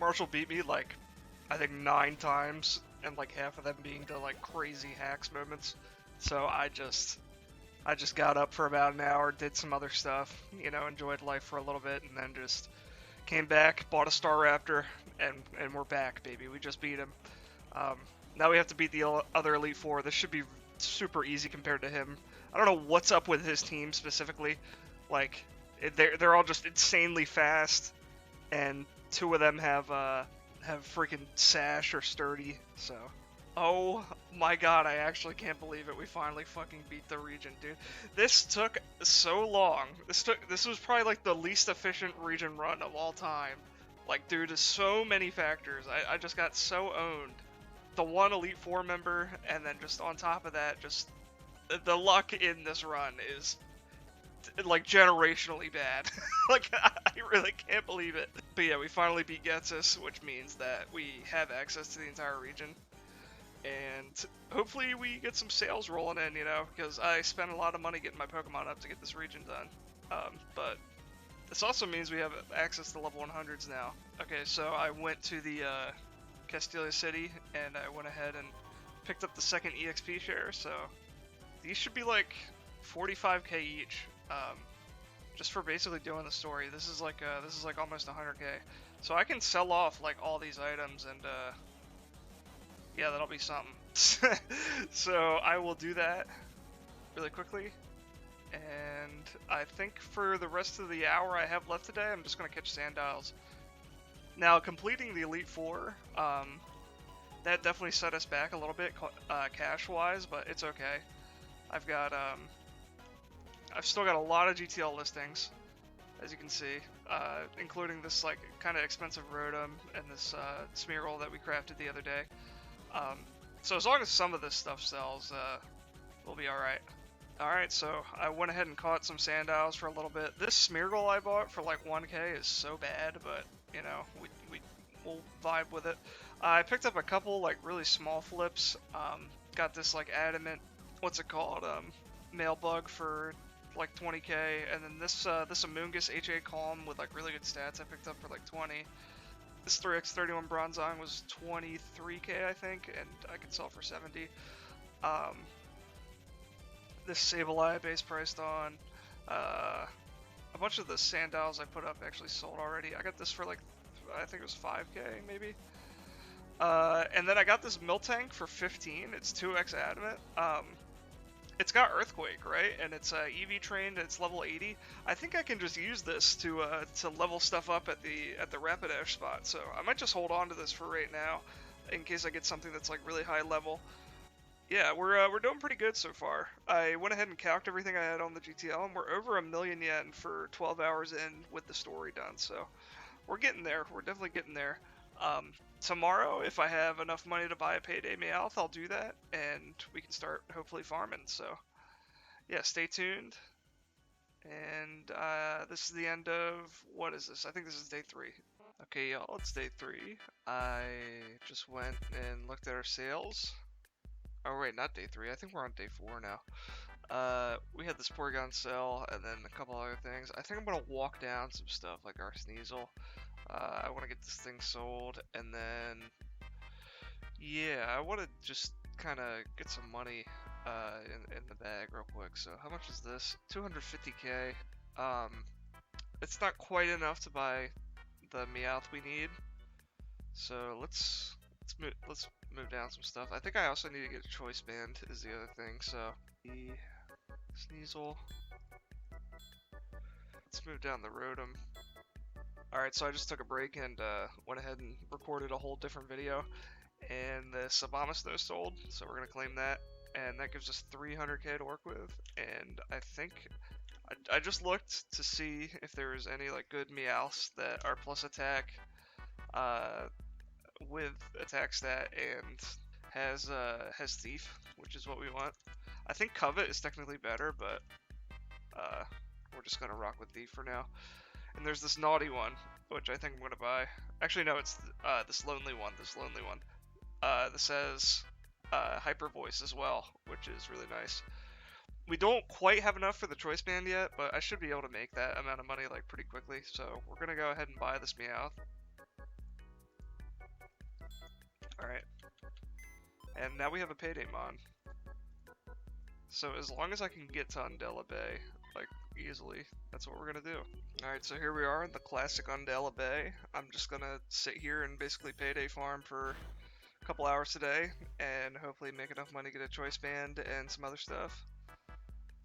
Marshall beat me like, I think 9 times, and like half of them being to like crazy hacks moments. So I just got up for about an hour, did some other stuff, you know, enjoyed life for a little bit, and then just came back, bought a Star Raptor, and we're back, baby. We just beat him. Now we have to beat the other Elite Four. This should be super easy compared to him. I don't know what's up with his team specifically. Like, they're all just insanely fast, and 2 of them have freaking Sash or Sturdy. So, oh my god, I actually can't believe it. We finally fucking beat the region, dude. This took so long. This was probably like the least efficient region run of all time. Like, due to so many factors, I just got so owned. The one Elite Four member, and then just on top of that, just the luck in this run is like generationally bad. Like, I really can't believe it. But yeah, we finally beat Getsus, which means that we have access to the entire region. And hopefully we get some sales rolling in, you know, because I spent a lot of money getting my Pokemon up to get this region done. But this also means we have access to level 100s now. Okay, so I went to the Castelia City, and I went ahead and picked up the second EXP share, so these should be like 45k each, just for basically doing the story. This is like almost 100k, so I can sell off like all these items, and yeah, that'll be something. So I will do that really quickly, and I think for the rest of the hour I have left today, I'm just gonna catch Sandiles. Now, completing the Elite Four, that definitely set us back a little bit cash-wise, but it's okay. I've still got a lot of GTL listings, as you can see, including this like kind of expensive Rotom and this Smeargle that we crafted the other day. So as long as some of this stuff sells, we'll be alright. Alright, so I went ahead and caught some Sandiles for a little bit. This Smeargle I bought for like 1k is so bad, but, you know, we'll vibe with it. I picked up a couple like really small flips. Got this like adamant, what's it called, male bug for like 20k, and then this Amoonguss HA Calm with like really good stats I picked up for like 20. This 3x31 Bronzong was 23k I think, and I could sell for 70. This Sableye base priced on. A bunch of the Sandiles I put up actually sold already. I got this for like, I think it was 5k maybe. And then I got this Miltank for 15. It's 2x adamant. It's got Earthquake, right? And it's EV trained. It's level 80. I think I can just use this to level stuff up at the Rapidash spot. So I might just hold on to this for right now, in case I get something that's like really high level. Yeah, we're doing pretty good so far. I went ahead and calced everything I had on the GTL, and we're over 1,000,000 yen for 12 hours in with the story done. So we're getting there. We're definitely getting there. Tomorrow, if I have enough money to buy a Payday Meowth, I'll do that, and we can start hopefully farming. So yeah, stay tuned. And this is the end of, what is this? I think this is day 3. Okay, y'all, it's day 3. I just went and looked at our sales. Oh wait, not day 3. I think we're on day 4 now. We had this Porygon sell, and then a couple other things. I think I'm gonna walk down some stuff like our Sneasel. I want to get this thing sold, and then yeah, I want to just kind of get some money in the bag real quick. So how much is this? 250k. Um, it's not quite enough to buy the Meowth we need. So let's move down some stuff. I think I also need to get a choice band is the other thing. So the Sneasel. Let's move down the Rotom. Alright, so I just took a break and went ahead and recorded a whole different video. And the Sabamasnow sold, so we're going to claim that. And that gives us 300k to work with. And I think I just looked to see if there was any like good Meowths that are plus attack uh, with attack stat and has Thief, which is what we want. I think Covet is technically better, but we're just gonna rock with Thief for now. And there's this naughty one, which I think I'm gonna buy. Actually, no, it's this lonely one. This has Hyper Voice as well, which is really nice. We don't quite have enough for the choice band yet, but I should be able to make that amount of money like pretty quickly. So we're gonna go ahead and buy this Meowth. All right, and now we have a payday mon. So as long as I can get to Undella Bay, like easily, that's what we're gonna do. All right, so here we are in the classic Undella Bay. I'm just gonna sit here and basically payday farm for a couple hours today, and hopefully make enough money to get a choice band and some other stuff.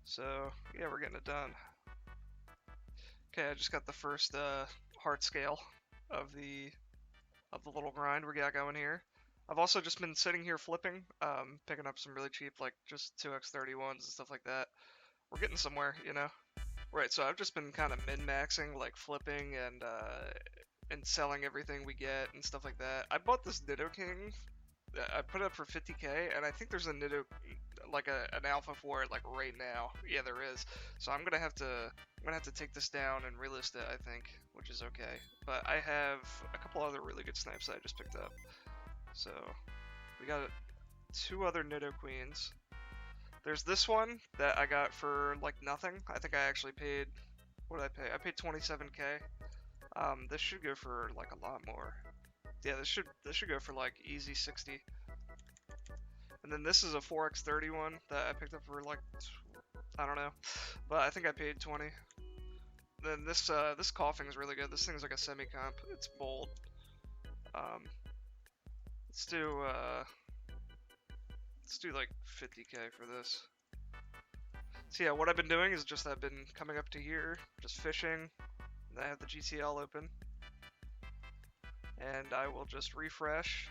So yeah, we're getting it done. Okay, I just got the first heart scale of the little grind we got going here. I've also just been sitting here flipping, picking up some really cheap, like just 2x31s and stuff like that. We're getting somewhere, you know? Right, so I've just been kind of min-maxing, like flipping and selling everything we get and stuff like that. I bought this Nidoking. I put it up for 50k, and I think there's a Nido, like an alpha for it, like right now. Yeah, there is. So I'm gonna have to take this down and relist it, I think, which is okay. But I have a couple other really good snipes that I just picked up. So we got 2 other Nidoqueens. There's this one that I got for like nothing. I think I actually paid. What did I pay? I paid 27k. This should go for like a lot more. Yeah, this should go for like easy 60. And then this is a 4x31 that I picked up for like I don't know, but I think I paid 20. Then this coughing is really good. This thing's like a semi-comp. It's bold. Um, let's do like 50k for this. So yeah, what I've been doing is just I've been coming up to here, just fishing. And I have the GTL open, and I will just refresh,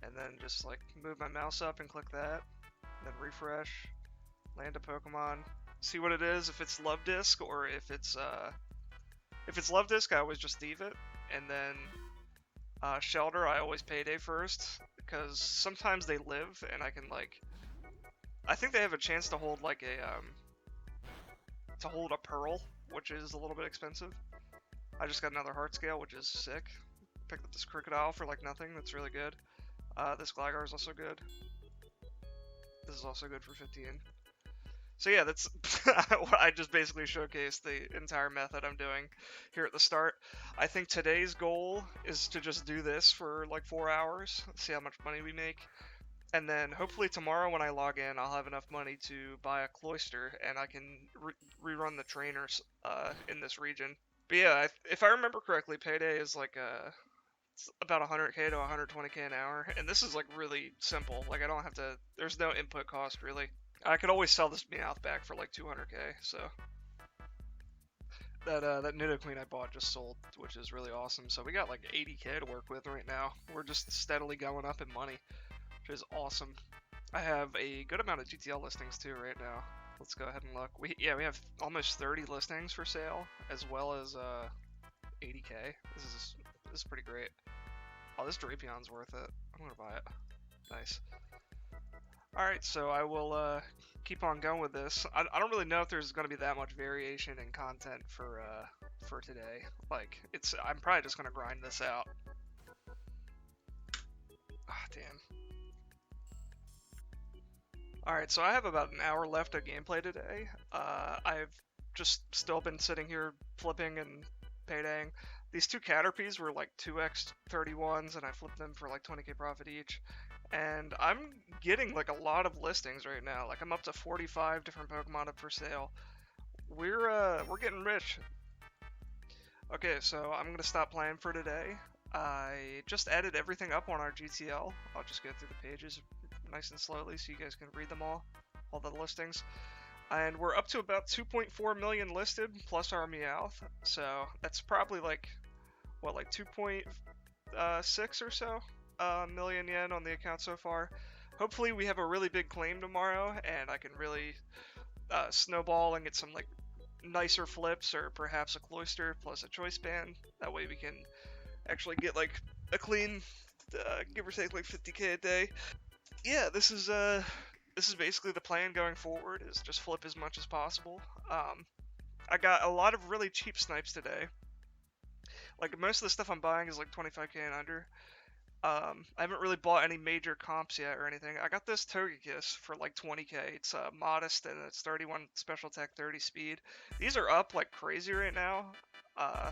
and then just like move my mouse up and click that, then refresh, land a Pokemon, see what it is, if it's Love Disc or if it's Love Disc, I always just thieve it, and then Shelter, I always payday first, because sometimes they live, and I can like, I think they have a chance to hold like a Pearl, which is a little bit expensive. I just got another Heart Scale, which is sick. Picked up this Crocodile for like nothing, that's really good. This Gligar is also good. This is also good for 15. So yeah, that's I just basically showcased the entire method I'm doing here at the start. I think today's goal is to just do this for like 4 hours, see how much money we make, and then hopefully tomorrow when I log in, I'll have enough money to buy a Cloyster, and I can rerun the trainers in this region. But yeah, if I remember correctly, payday is like it's about 100k to 120k an hour, and this is like really simple. Like I don't have to. There's no input cost really. I could always sell this Meowth back for like 200k. So that Nidoqueen I bought just sold, which is really awesome. So we got like 80k to work with right now. We're just steadily going up in money, which is awesome. I have a good amount of GTL listings too right now. Let's go ahead and look. We have almost 30 listings for sale, as well as 80k. This is pretty great. Oh, this Drapion's worth it. I'm gonna buy it. Nice. Alright, so I will keep on going with this. I don't really know if there's gonna be that much variation in content for today. Like, I'm probably just gonna grind this out. Ah, damn. Alright, so I have about an hour left of gameplay today. I've just still been sitting here flipping and paydaying. These two Caterpies were like 2x 31s, and I flipped them for like 20k profit each. And I'm getting like a lot of listings right now. Like I'm up to 45 different Pokemon up for sale. We're getting rich. Okay, so I'm gonna stop playing for today. I just added everything up on our GTL. I'll just go through the pages nice and slowly so you guys can read them all the listings. And we're up to about 2.4 million listed plus our Meowth. So that's probably like what, like 2.6 or so million yen on the account so far. Hopefully we have a really big claim tomorrow and I can really snowball and get some like nicer flips or perhaps a cloister plus a choice band. That way we can actually get like a clean, give or take like 50k a day. Yeah, this is basically the plan going forward. Is just flip as much as possible. I got a lot of really cheap snipes today. Like most of the stuff I'm buying is like 25k and under. I haven't really bought any major comps yet or anything. I got this Togekiss for like 20k. It's modest and it's 31 special tech, 30 speed. These are up like crazy right now. Uh,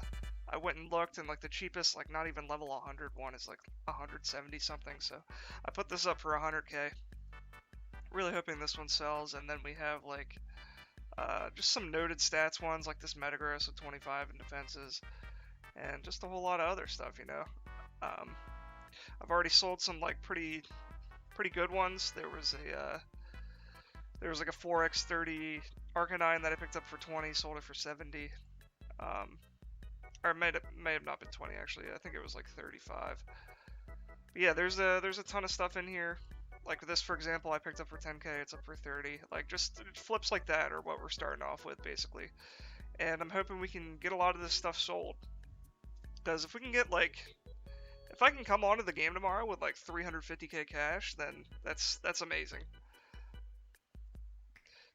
I went and looked and like the cheapest, like not even level 100 one is like 170 something. So I put this up for 100k. Really hoping this one sells. And then we have like just some noted stats ones like this Metagross with 25 in defenses and just a whole lot of other stuff, you know. Um, I've already sold some like pretty good ones. There was like a 4x30 Arcanine that I picked up for 20, sold it for 70. Or may have not been 20 actually. I think it was like 35. But yeah, there's a ton of stuff in here. Like this, for example, I picked up for 10k. It's up for 30. Like just flips like that are what we're starting off with basically. And I'm hoping we can get a lot of this stuff sold. Because if we can get like, if I can come onto the game tomorrow with like 350k cash, then that's amazing.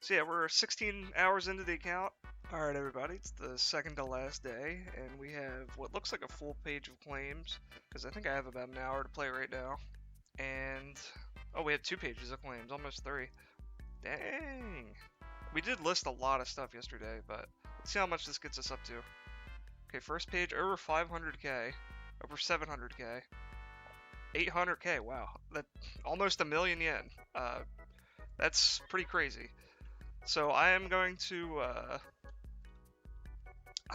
So yeah, we're 16 hours into the account. Alright everybody, it's the second to last day, and we have what looks like a full page of claims, because I think I have about an hour to play right now. And, oh, we have 2 pages of claims, almost 3. Dang! We did list a lot of stuff yesterday, but let's see how much this gets us up to. Okay, first page, over 500k, over 700k, 800k, wow. That, almost a million yen. That's pretty crazy. So I am going to, I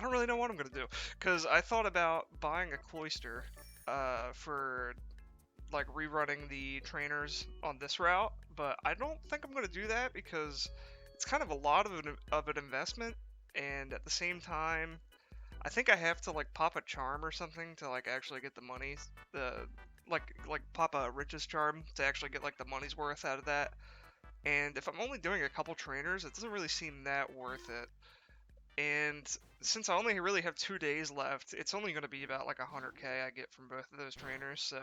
don't really know what I'm going to do. Because I thought about buying a cloister for like rerunning the trainers on this route. But I don't think I'm going to do that because it's kind of a lot of an investment. And at the same time, I think I have to like pop a charm or something to like actually get the money. The like pop a riches charm to actually get like the money's worth out of that. And if I'm only doing a couple trainers, it doesn't really seem that worth it. And since I only really have 2 days left, it's only going to be about like 100k I get from both of those trainers. So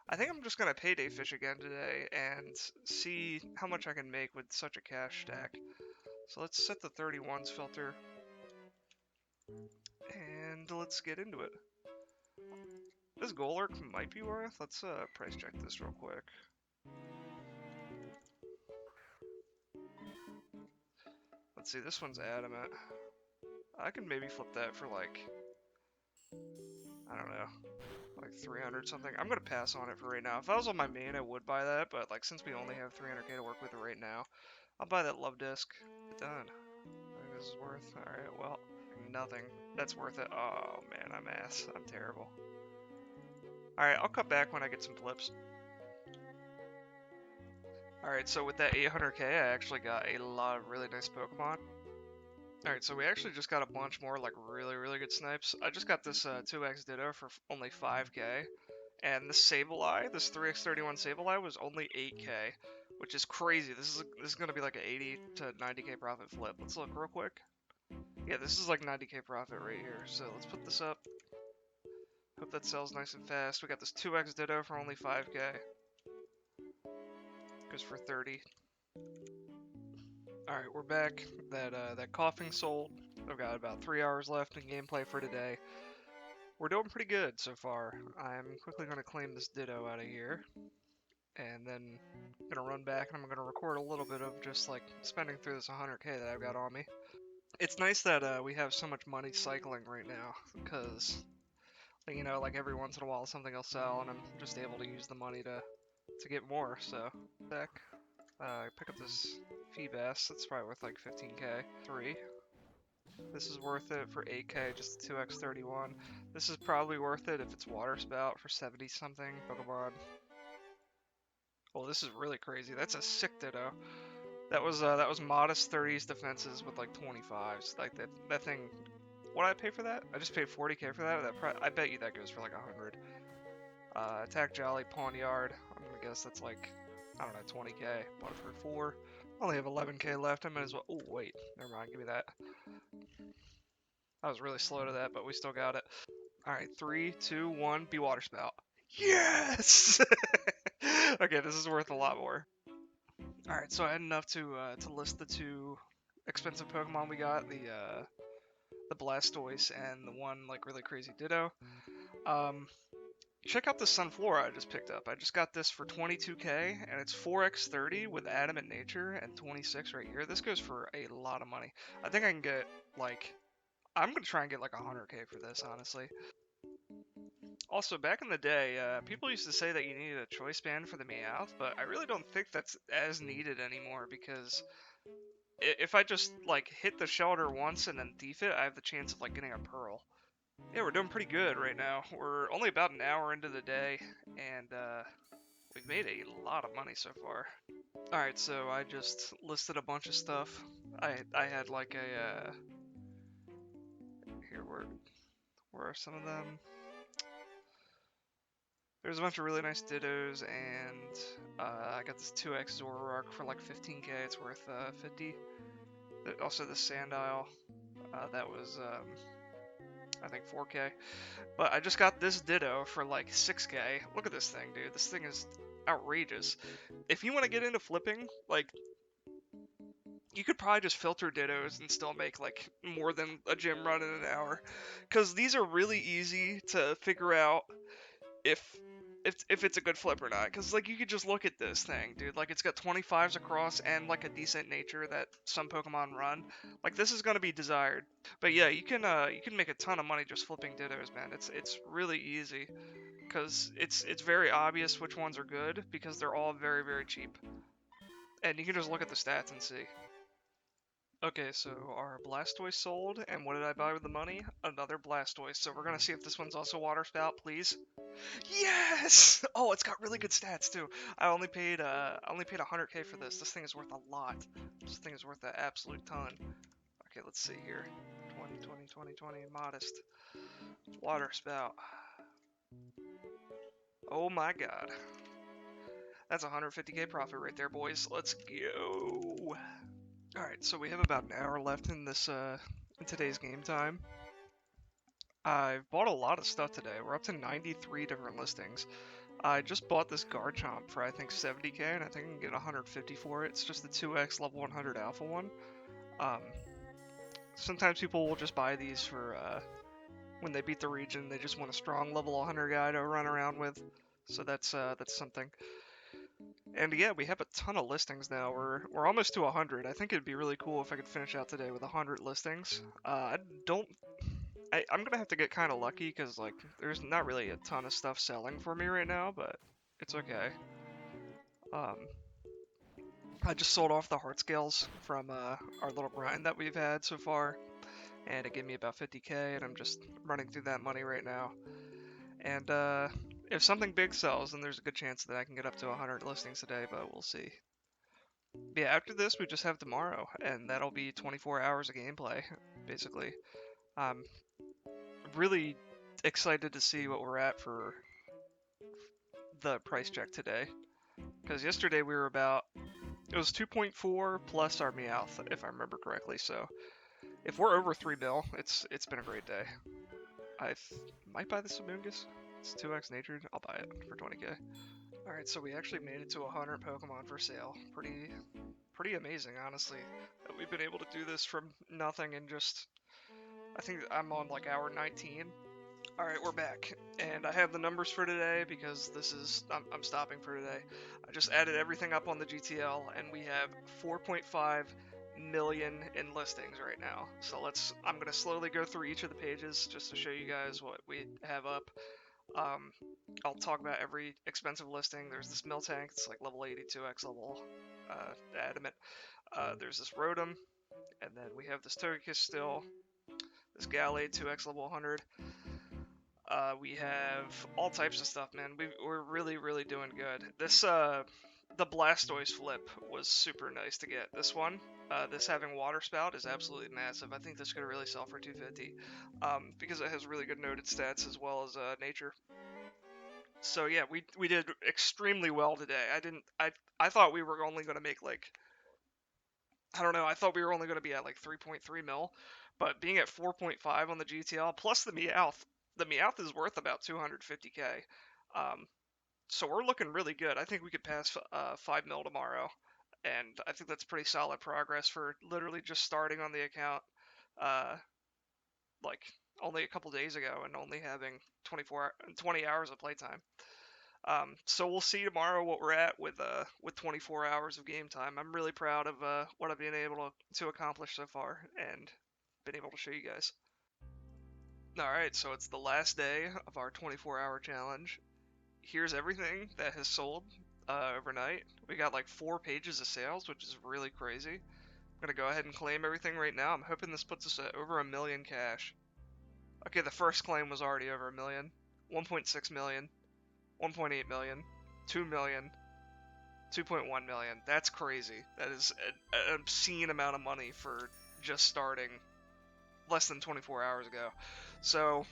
I think I'm just going to payday fish again today and see how much I can make with such a cash stack. So let's set the 31s filter and let's get into it. This Golurk might be worth. Let's price check this real quick. Let's see, this one's adamant. I can maybe flip that for like, I don't know, like 300 something. I'm gonna pass on it for right now. If I was on my main, I would buy that, but like since we only have 300k to work with right now, I'll buy that love disc. Done. I think this is worth. All right, well, nothing. That's worth it. Oh man, I'm ass. I'm terrible. All right, I'll cut back when I get some flips. All right, so with that 800k, I actually got a lot of really nice Pokemon. All right, so we actually just got a bunch more like really good snipes. I just got this 2x Ditto for only 5k. And this Sableye, this 3x31 Sableye was only 8k, which is crazy. This is gonna be like an 80 to 90k profit flip. Let's look real quick. Yeah, this is like 90k profit right here. So let's put this up. Hope that sells nice and fast. We got this 2x Ditto for only 5k. Goes for 30. All right, we're back. That coughing sold. I've got about 3 hours left in gameplay for today. We're doing pretty good so far. I'm quickly gonna claim this Ditto out of here. And then I'm gonna run back and I'm gonna record a little bit of just like spending through this 100k that I've got on me. It's nice that we have so much money cycling right now because You know, like every once in a while something will sell, and I'm just able to use the money to get more. So, deck. Pick up this Feebas. That's probably worth like 15k. 3. This is worth it for 8k, just a 2x 31. This is probably worth it if it's Water Spout for 70 something. Pokemon. Oh, this is really crazy. That's a sick Ditto. That was modest 30s defenses with like 25s. Like that thing. What did I pay for that? I just paid 40k for that. I bet you that goes for like 100. Attack Jolly Pawnyard. I'm gonna guess that's like, I don't know, 20k. Bought it for 4. I only have 11k left. I might as well. Oh wait, never mind. Give me that. I was really slow to that, but we still got it. All right, 3, 2, 1. Be Water Spout. Yes. Okay, this is worth a lot more. All right, so I had enough to list the 2 expensive Pokemon we got, the Blastoise and the one like really crazy Ditto. Um, Check out the Sunflora I just picked up. I just got this for 22k, and it's 4x30 with Adamant Nature and 26 right here. This goes for a lot of money. I think I can get like, I'm gonna try and get like 100k for this, honestly. Also, back in the day, people used to say that you needed a choice band for the Meowth, but I really don't think that's as needed anymore because if I just like hit the shelter once and then thief it, I have the chance of like getting a pearl. Yeah, we're doing pretty good right now. We're only about an hour into the day, and we've made a lot of money so far. All right, so I just listed a bunch of stuff. I had like a here where are some of them? There's a bunch of really nice Dittos, and I got this 2x Zoroark for like 15k. It's worth 50. Also, the Sandile, that was I think 4k. But I just got this Ditto for like 6k. Look at this thing, dude. This thing is outrageous. If you want to get into flipping, like, you could probably just filter Dittos and still make like more than a gym run in an hour. Because these are really easy to figure out if if it's a good flip or not. Because like you could just look at this thing, dude. Like it's got 25s across and like a decent nature that some Pokemon run. Like this is gonna be desired. But yeah, you can make a ton of money just flipping Dittos, man. It's really easy because it's very obvious which ones are good because they're all very very cheap, and you can just look at the stats and see. Okay, so our Blastoise sold, and what did I buy with the money? Another Blastoise. So we're gonna see if this one's also Water Spout, please. Yes! Oh, it's got really good stats too. I only paid 100k for this. This thing is worth a lot. This thing is worth an absolute ton. Okay, let's see here. 20, 20, 20, 20. Modest. Water Spout. Oh my god. That's 150k profit right there, boys. Let's go. Alright, so we have about an hour left in this in today's game time. I've bought a lot of stuff today. We're up to 93 different listings. I just bought this Garchomp for I think 70k, and I think I can get 150 for it. It's just the 2x level 100 alpha one. Um, Sometimes people will just buy these for when they beat the region. They just want a strong level 100 guy to run around with. So that's something. And yeah, we have a ton of listings now. We're almost to 100. I think it'd be really cool if I could finish out today with 100 listings. I don't I'm gonna have to get kind of lucky because like there's not really a ton of stuff selling for me right now, but it's okay. Um, I just sold off the heart scales from our little grind that we've had so far, and it gave me about 50k, and I'm just running through that money right now. And if something big sells, then there's a good chance that I can get up to 100 listings today, but we'll see. But yeah, after this we just have tomorrow, and that'll be 24 hours of gameplay, basically. I'm really excited to see what we're at for the price check today. Because yesterday we were about, it was 2.4 plus our Meowth, if I remember correctly. So if we're over 3 mil, it's been a great day. I might buy the Samoongus. It's 2x natured. I'll buy it for 20k. Alright, so we actually made it to 100 Pokemon for sale. Pretty amazing, honestly, that we've been able to do this from nothing and just, I think I'm on like hour 19. Alright, we're back, and I have the numbers for today because I'm stopping for today. I just added everything up on the GTL, and we have 4.5 million in listings right now. So I'm going to slowly go through each of the pages just to show you guys what we have up. I'll talk about every expensive listing. There's this Miltank, it's like level 82x level adamant. There's this Rotom, and then we have this Togekiss still, this Gallade 2x level 100. We have all types of stuff, man. We're really, really doing good. This, the Blastoise flip was super nice to get. This one, this having Water Spout is absolutely massive. I think this could really sell for 250, because it has really good noted stats as well as nature. So yeah, we did extremely well today. I thought we were only going to make like, I don't know, I thought we were only going to be at like 3.3 mil, but being at 4.5 on the GTL plus the Meowth is worth about 250k. Um, so we're looking really good. I think we could pass 5 mil tomorrow, and I think that's pretty solid progress for literally just starting on the account, uh, like only a couple days ago and only having 20 hours of playtime. So we'll see tomorrow what we're at with 24 hours of game time. I'm really proud of what I've been able to accomplish so far and been able to show you guys. All right, so it's the last day of our 24-hour challenge. Here's everything that has sold overnight. We got like 4 pages of sales, which is really crazy. I'm gonna go ahead and claim everything right now. I'm hoping this puts us at over a million cash. Okay, the first claim was already over a million. 1.6 million, 1.8 million, 2 million, 2.1 million. That's crazy. That is an obscene amount of money for just starting less than 24 hours ago. So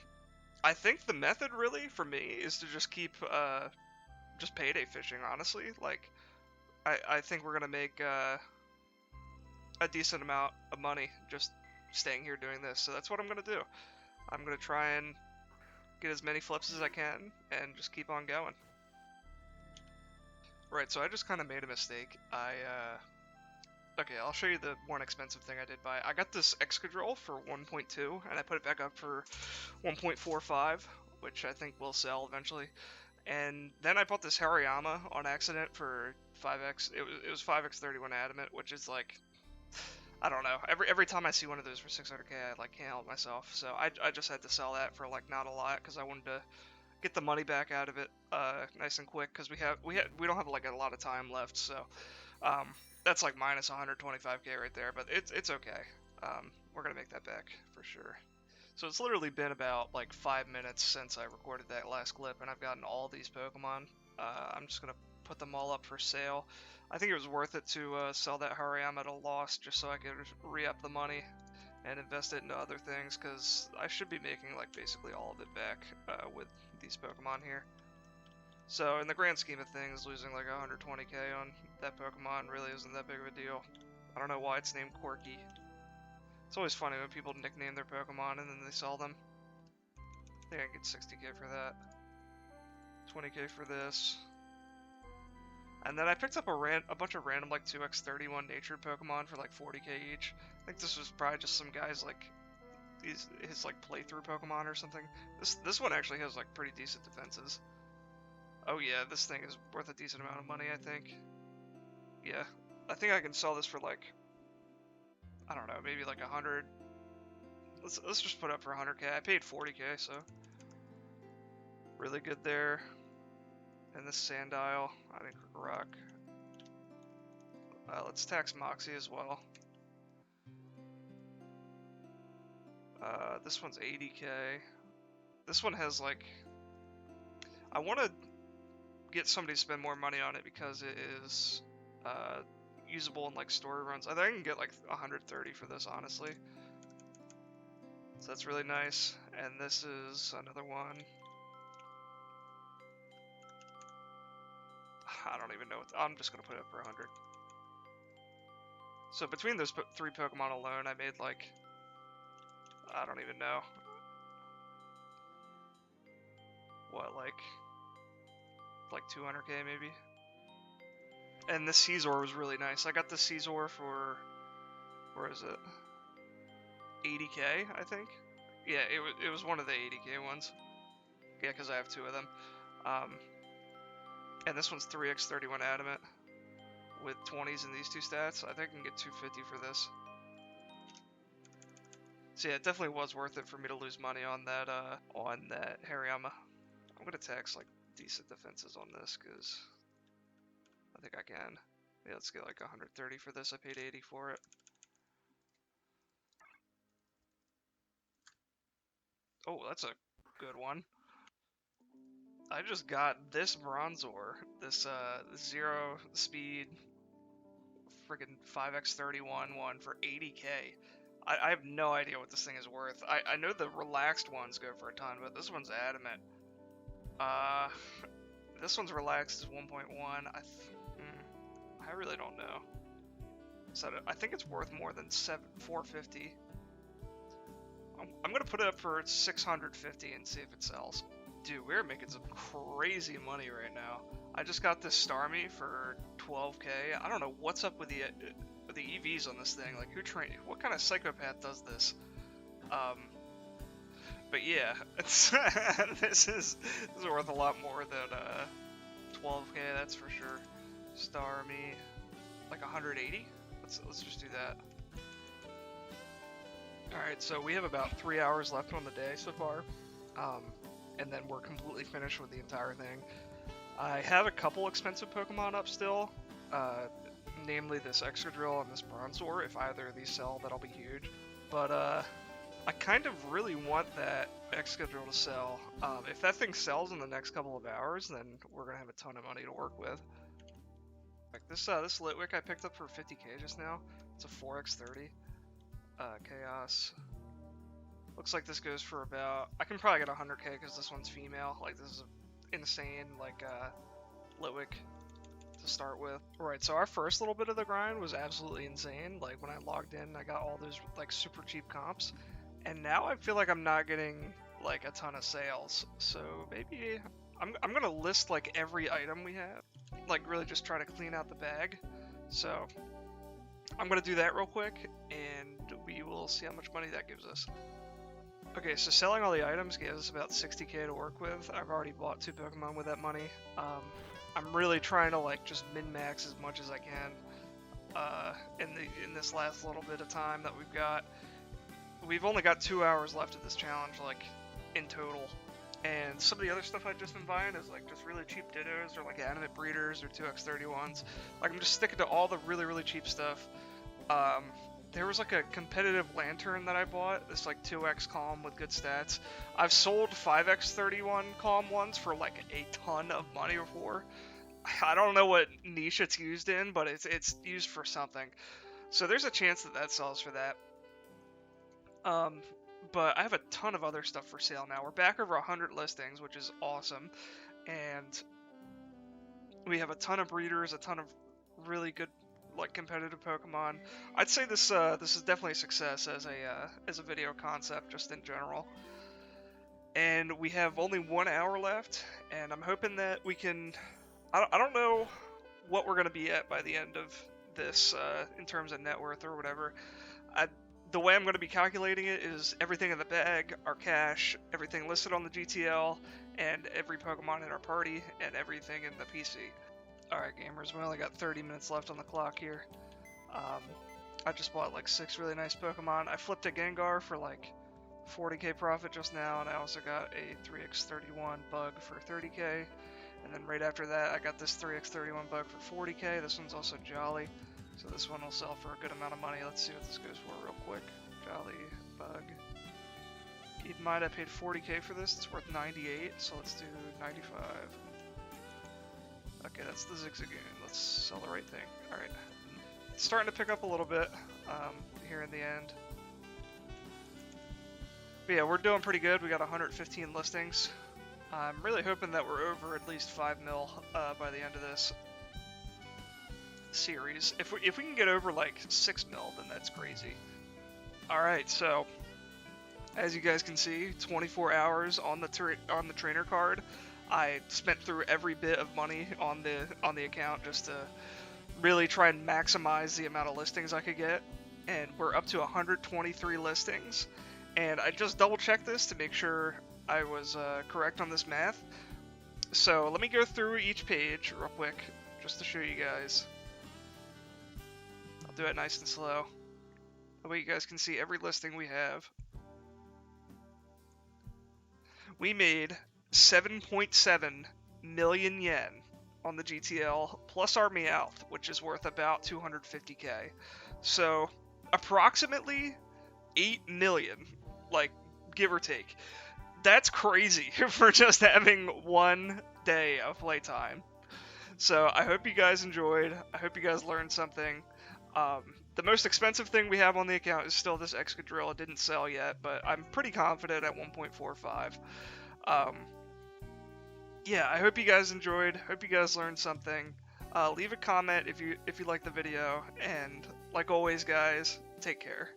I think the method really for me is to just keep just payday fishing. Honestly, like I think we're gonna make a decent amount of money just staying here doing this. So that's what I'm gonna do. I'm gonna try and get as many flips as I can and just keep on going. Right, so I just kind of made a mistake. Okay, I'll show you the one expensive thing I did buy. I got this Excadrill for 1.2, and I put it back up for 1.45, which I think will sell eventually. And then I bought this Hariyama on accident for 5x. It was 5x 31 adamant, which is like, I don't know. Every time I see one of those for 600k, I like can't help myself. So I just had to sell that for like not a lot because I wanted to get the money back out of it nice and quick because we don't have like a lot of time left. So that's like minus 125k right there, but it's okay. We're gonna make that back for sure. So it's literally been about like 5 minutes since I recorded that last clip, and I've gotten all these Pokemon. I'm just gonna put them all up for sale. I think it was worth it to sell that Hariyama at a loss just so I could re-up the money and invest it into other things, because I should be making like basically all of it back with these Pokemon here. So in the grand scheme of things, losing like 120k on that Pokemon really isn't that big of a deal. I don't know why it's named Quirky. It's always funny when people nickname their Pokemon and then they sell them. I think I get 60k for that. 20k for this. And then I picked up a bunch of random like 2x31 natured Pokemon for like 40k each. I think this was probably just some guy's like his like playthrough Pokemon or something. This one actually has like pretty decent defenses. Oh yeah, this thing is worth a decent amount of money, I think. Yeah, I think I can sell this for like, I don't know, maybe like 100. Let's just put up for 100k. I paid 40k, so really good there. And this Sandile, I think rock. Let's tax Moxie as well. This one's 80k. This one has like, I want to get somebody to spend more money on it because it is usable in like story runs. I think I can get like 130 for this, honestly. So that's really nice. And this is another one. I don't even know. I'm just gonna put it up for 100. So between those 3 Pokemon alone, I made like, I don't even know. What, like 200k maybe? And this Caesar was really nice. I got the Caesar for, where is it? 80k, I think. Yeah, it was one of the 80k ones. Yeah, because I have 2 of them. And this one's 3x31 adamant with 20s in these 2 stats. I think I can get 250 for this. So yeah, it definitely was worth it for me to lose money on that Hariyama. I'm gonna tax like decent defenses on this because I think I can. Yeah, let's get like 130 for this. I paid 80 for it. Oh, that's a good one. I just got this Bronzor, this 0 speed friggin' 5x31 one for 80k. I have no idea what this thing is worth. I know the relaxed ones go for a ton, but this one's adamant. Uh, this one's relaxed is 1.1. I really don't know. So I think it's worth more than 450. I'm gonna put it up for 650 and see if it sells. Dude, we're making some crazy money right now. I just got this Starmie for 12k. I don't know what's up with the EVs on this thing. Like, who trained? What kind of psychopath does this? But yeah, this is worth a lot more than 12k. That's for sure. Starmie, like 180. Let's just do that. All right, so we have about 3 hours left on the day so far. And then we're completely finished with the entire thing. I have a couple expensive Pokemon up still, namely this Excadrill and this Bronzor. If either of these sell, that'll be huge. But I kind of really want that Excadrill to sell. If that thing sells in the next couple of hours, then we're gonna have a ton of money to work with. Like this Litwick I picked up for 50k just now. It's a 4x30. Chaos. Looks like this goes for about, I can probably get 100k because this one's female. Like, this is insane, like, Litwick to start with. Right, so our first little bit of the grind was absolutely insane. Like, when I logged in, I got all those, like, super cheap comps. And now I feel like I'm not getting, like, a ton of sales. So maybe, I'm gonna list, like, every item we have. Like, really just try to clean out the bag. So, I'm gonna do that real quick, and we will see how much money that gives us. Okay, so selling all the items gave us about 60k to work with. I've already bought 2 Pokemon with that money. I'm really trying to like just min-max as much as I can in this last little bit of time that we've got. We've only got 2 hours left of this challenge, like in total. And some of the other stuff I've just been buying is like just really cheap Dittos or like animate breeders or 2x31s. Like I'm just sticking to all the really cheap stuff. There was like a competitive lantern that I bought, this like 2x calm with good stats. I've sold 5x31 calm ones for like a ton of money before. I don't know what niche it's used in, but it's used for something. So there's a chance that that sells for that. But I have a ton of other stuff for sale now. We're back over 100 listings, which is awesome. And we have a ton of breeders, a ton of really good like competitive Pokemon. I'd say this is definitely a success as a video concept just in general. And we have only 1 hour left, and I'm hoping that we can. I don't know what we're gonna be at by the end of this in terms of net worth or whatever. The way I'm going to be calculating it is everything in the bag, our cash, everything listed on the GTL, and every Pokemon in our party, and everything in the PC. Alright gamers, we only got 30 minutes left on the clock here. I just bought like 6 really nice Pokemon. I flipped a Gengar for like 40k profit just now, and I also got a 3x31 bug for 30k. And then right after that, I got this 3x31 bug for 40k. This one's also Jolly. So this one will sell for a good amount of money. Let's see what this goes for real quick. Jolly bug. Keep in mind I paid 40k for this. It's worth 98, so let's do 95. Okay, that's the Zigzagoon. Let's sell the right thing. Alright. It's starting to pick up a little bit here in the end. But yeah, we're doing pretty good. We got 115 listings. I'm really hoping that we're over at least 5 mil by the end of this series. If we can get over like 6 mil, then that's crazy. Alright, so as you guys can see, 24 hours on the trainer card. I spent through every bit of money on the account just to really try and maximize the amount of listings I could get, and we're up to 123 listings. And I just double checked this to make sure I was correct on this math. So let me go through each page real quick just to show you guys. I'll do it nice and slow. That way you guys can see every listing we have. we made 7.7 million yen on the GTL plus our Meowth, which is worth about 250k. So approximately 8 million, like give or take. That's crazy for just having one day of playtime. So I hope you guys enjoyed. I hope you guys learned something. The most expensive thing we have on the account is still this Excadrill. It didn't sell yet, but I'm pretty confident at 1.45. Um, yeah, I hope you guys enjoyed. Hope you guys learned something. Leave a comment if you like the video, and like always, guys, take care.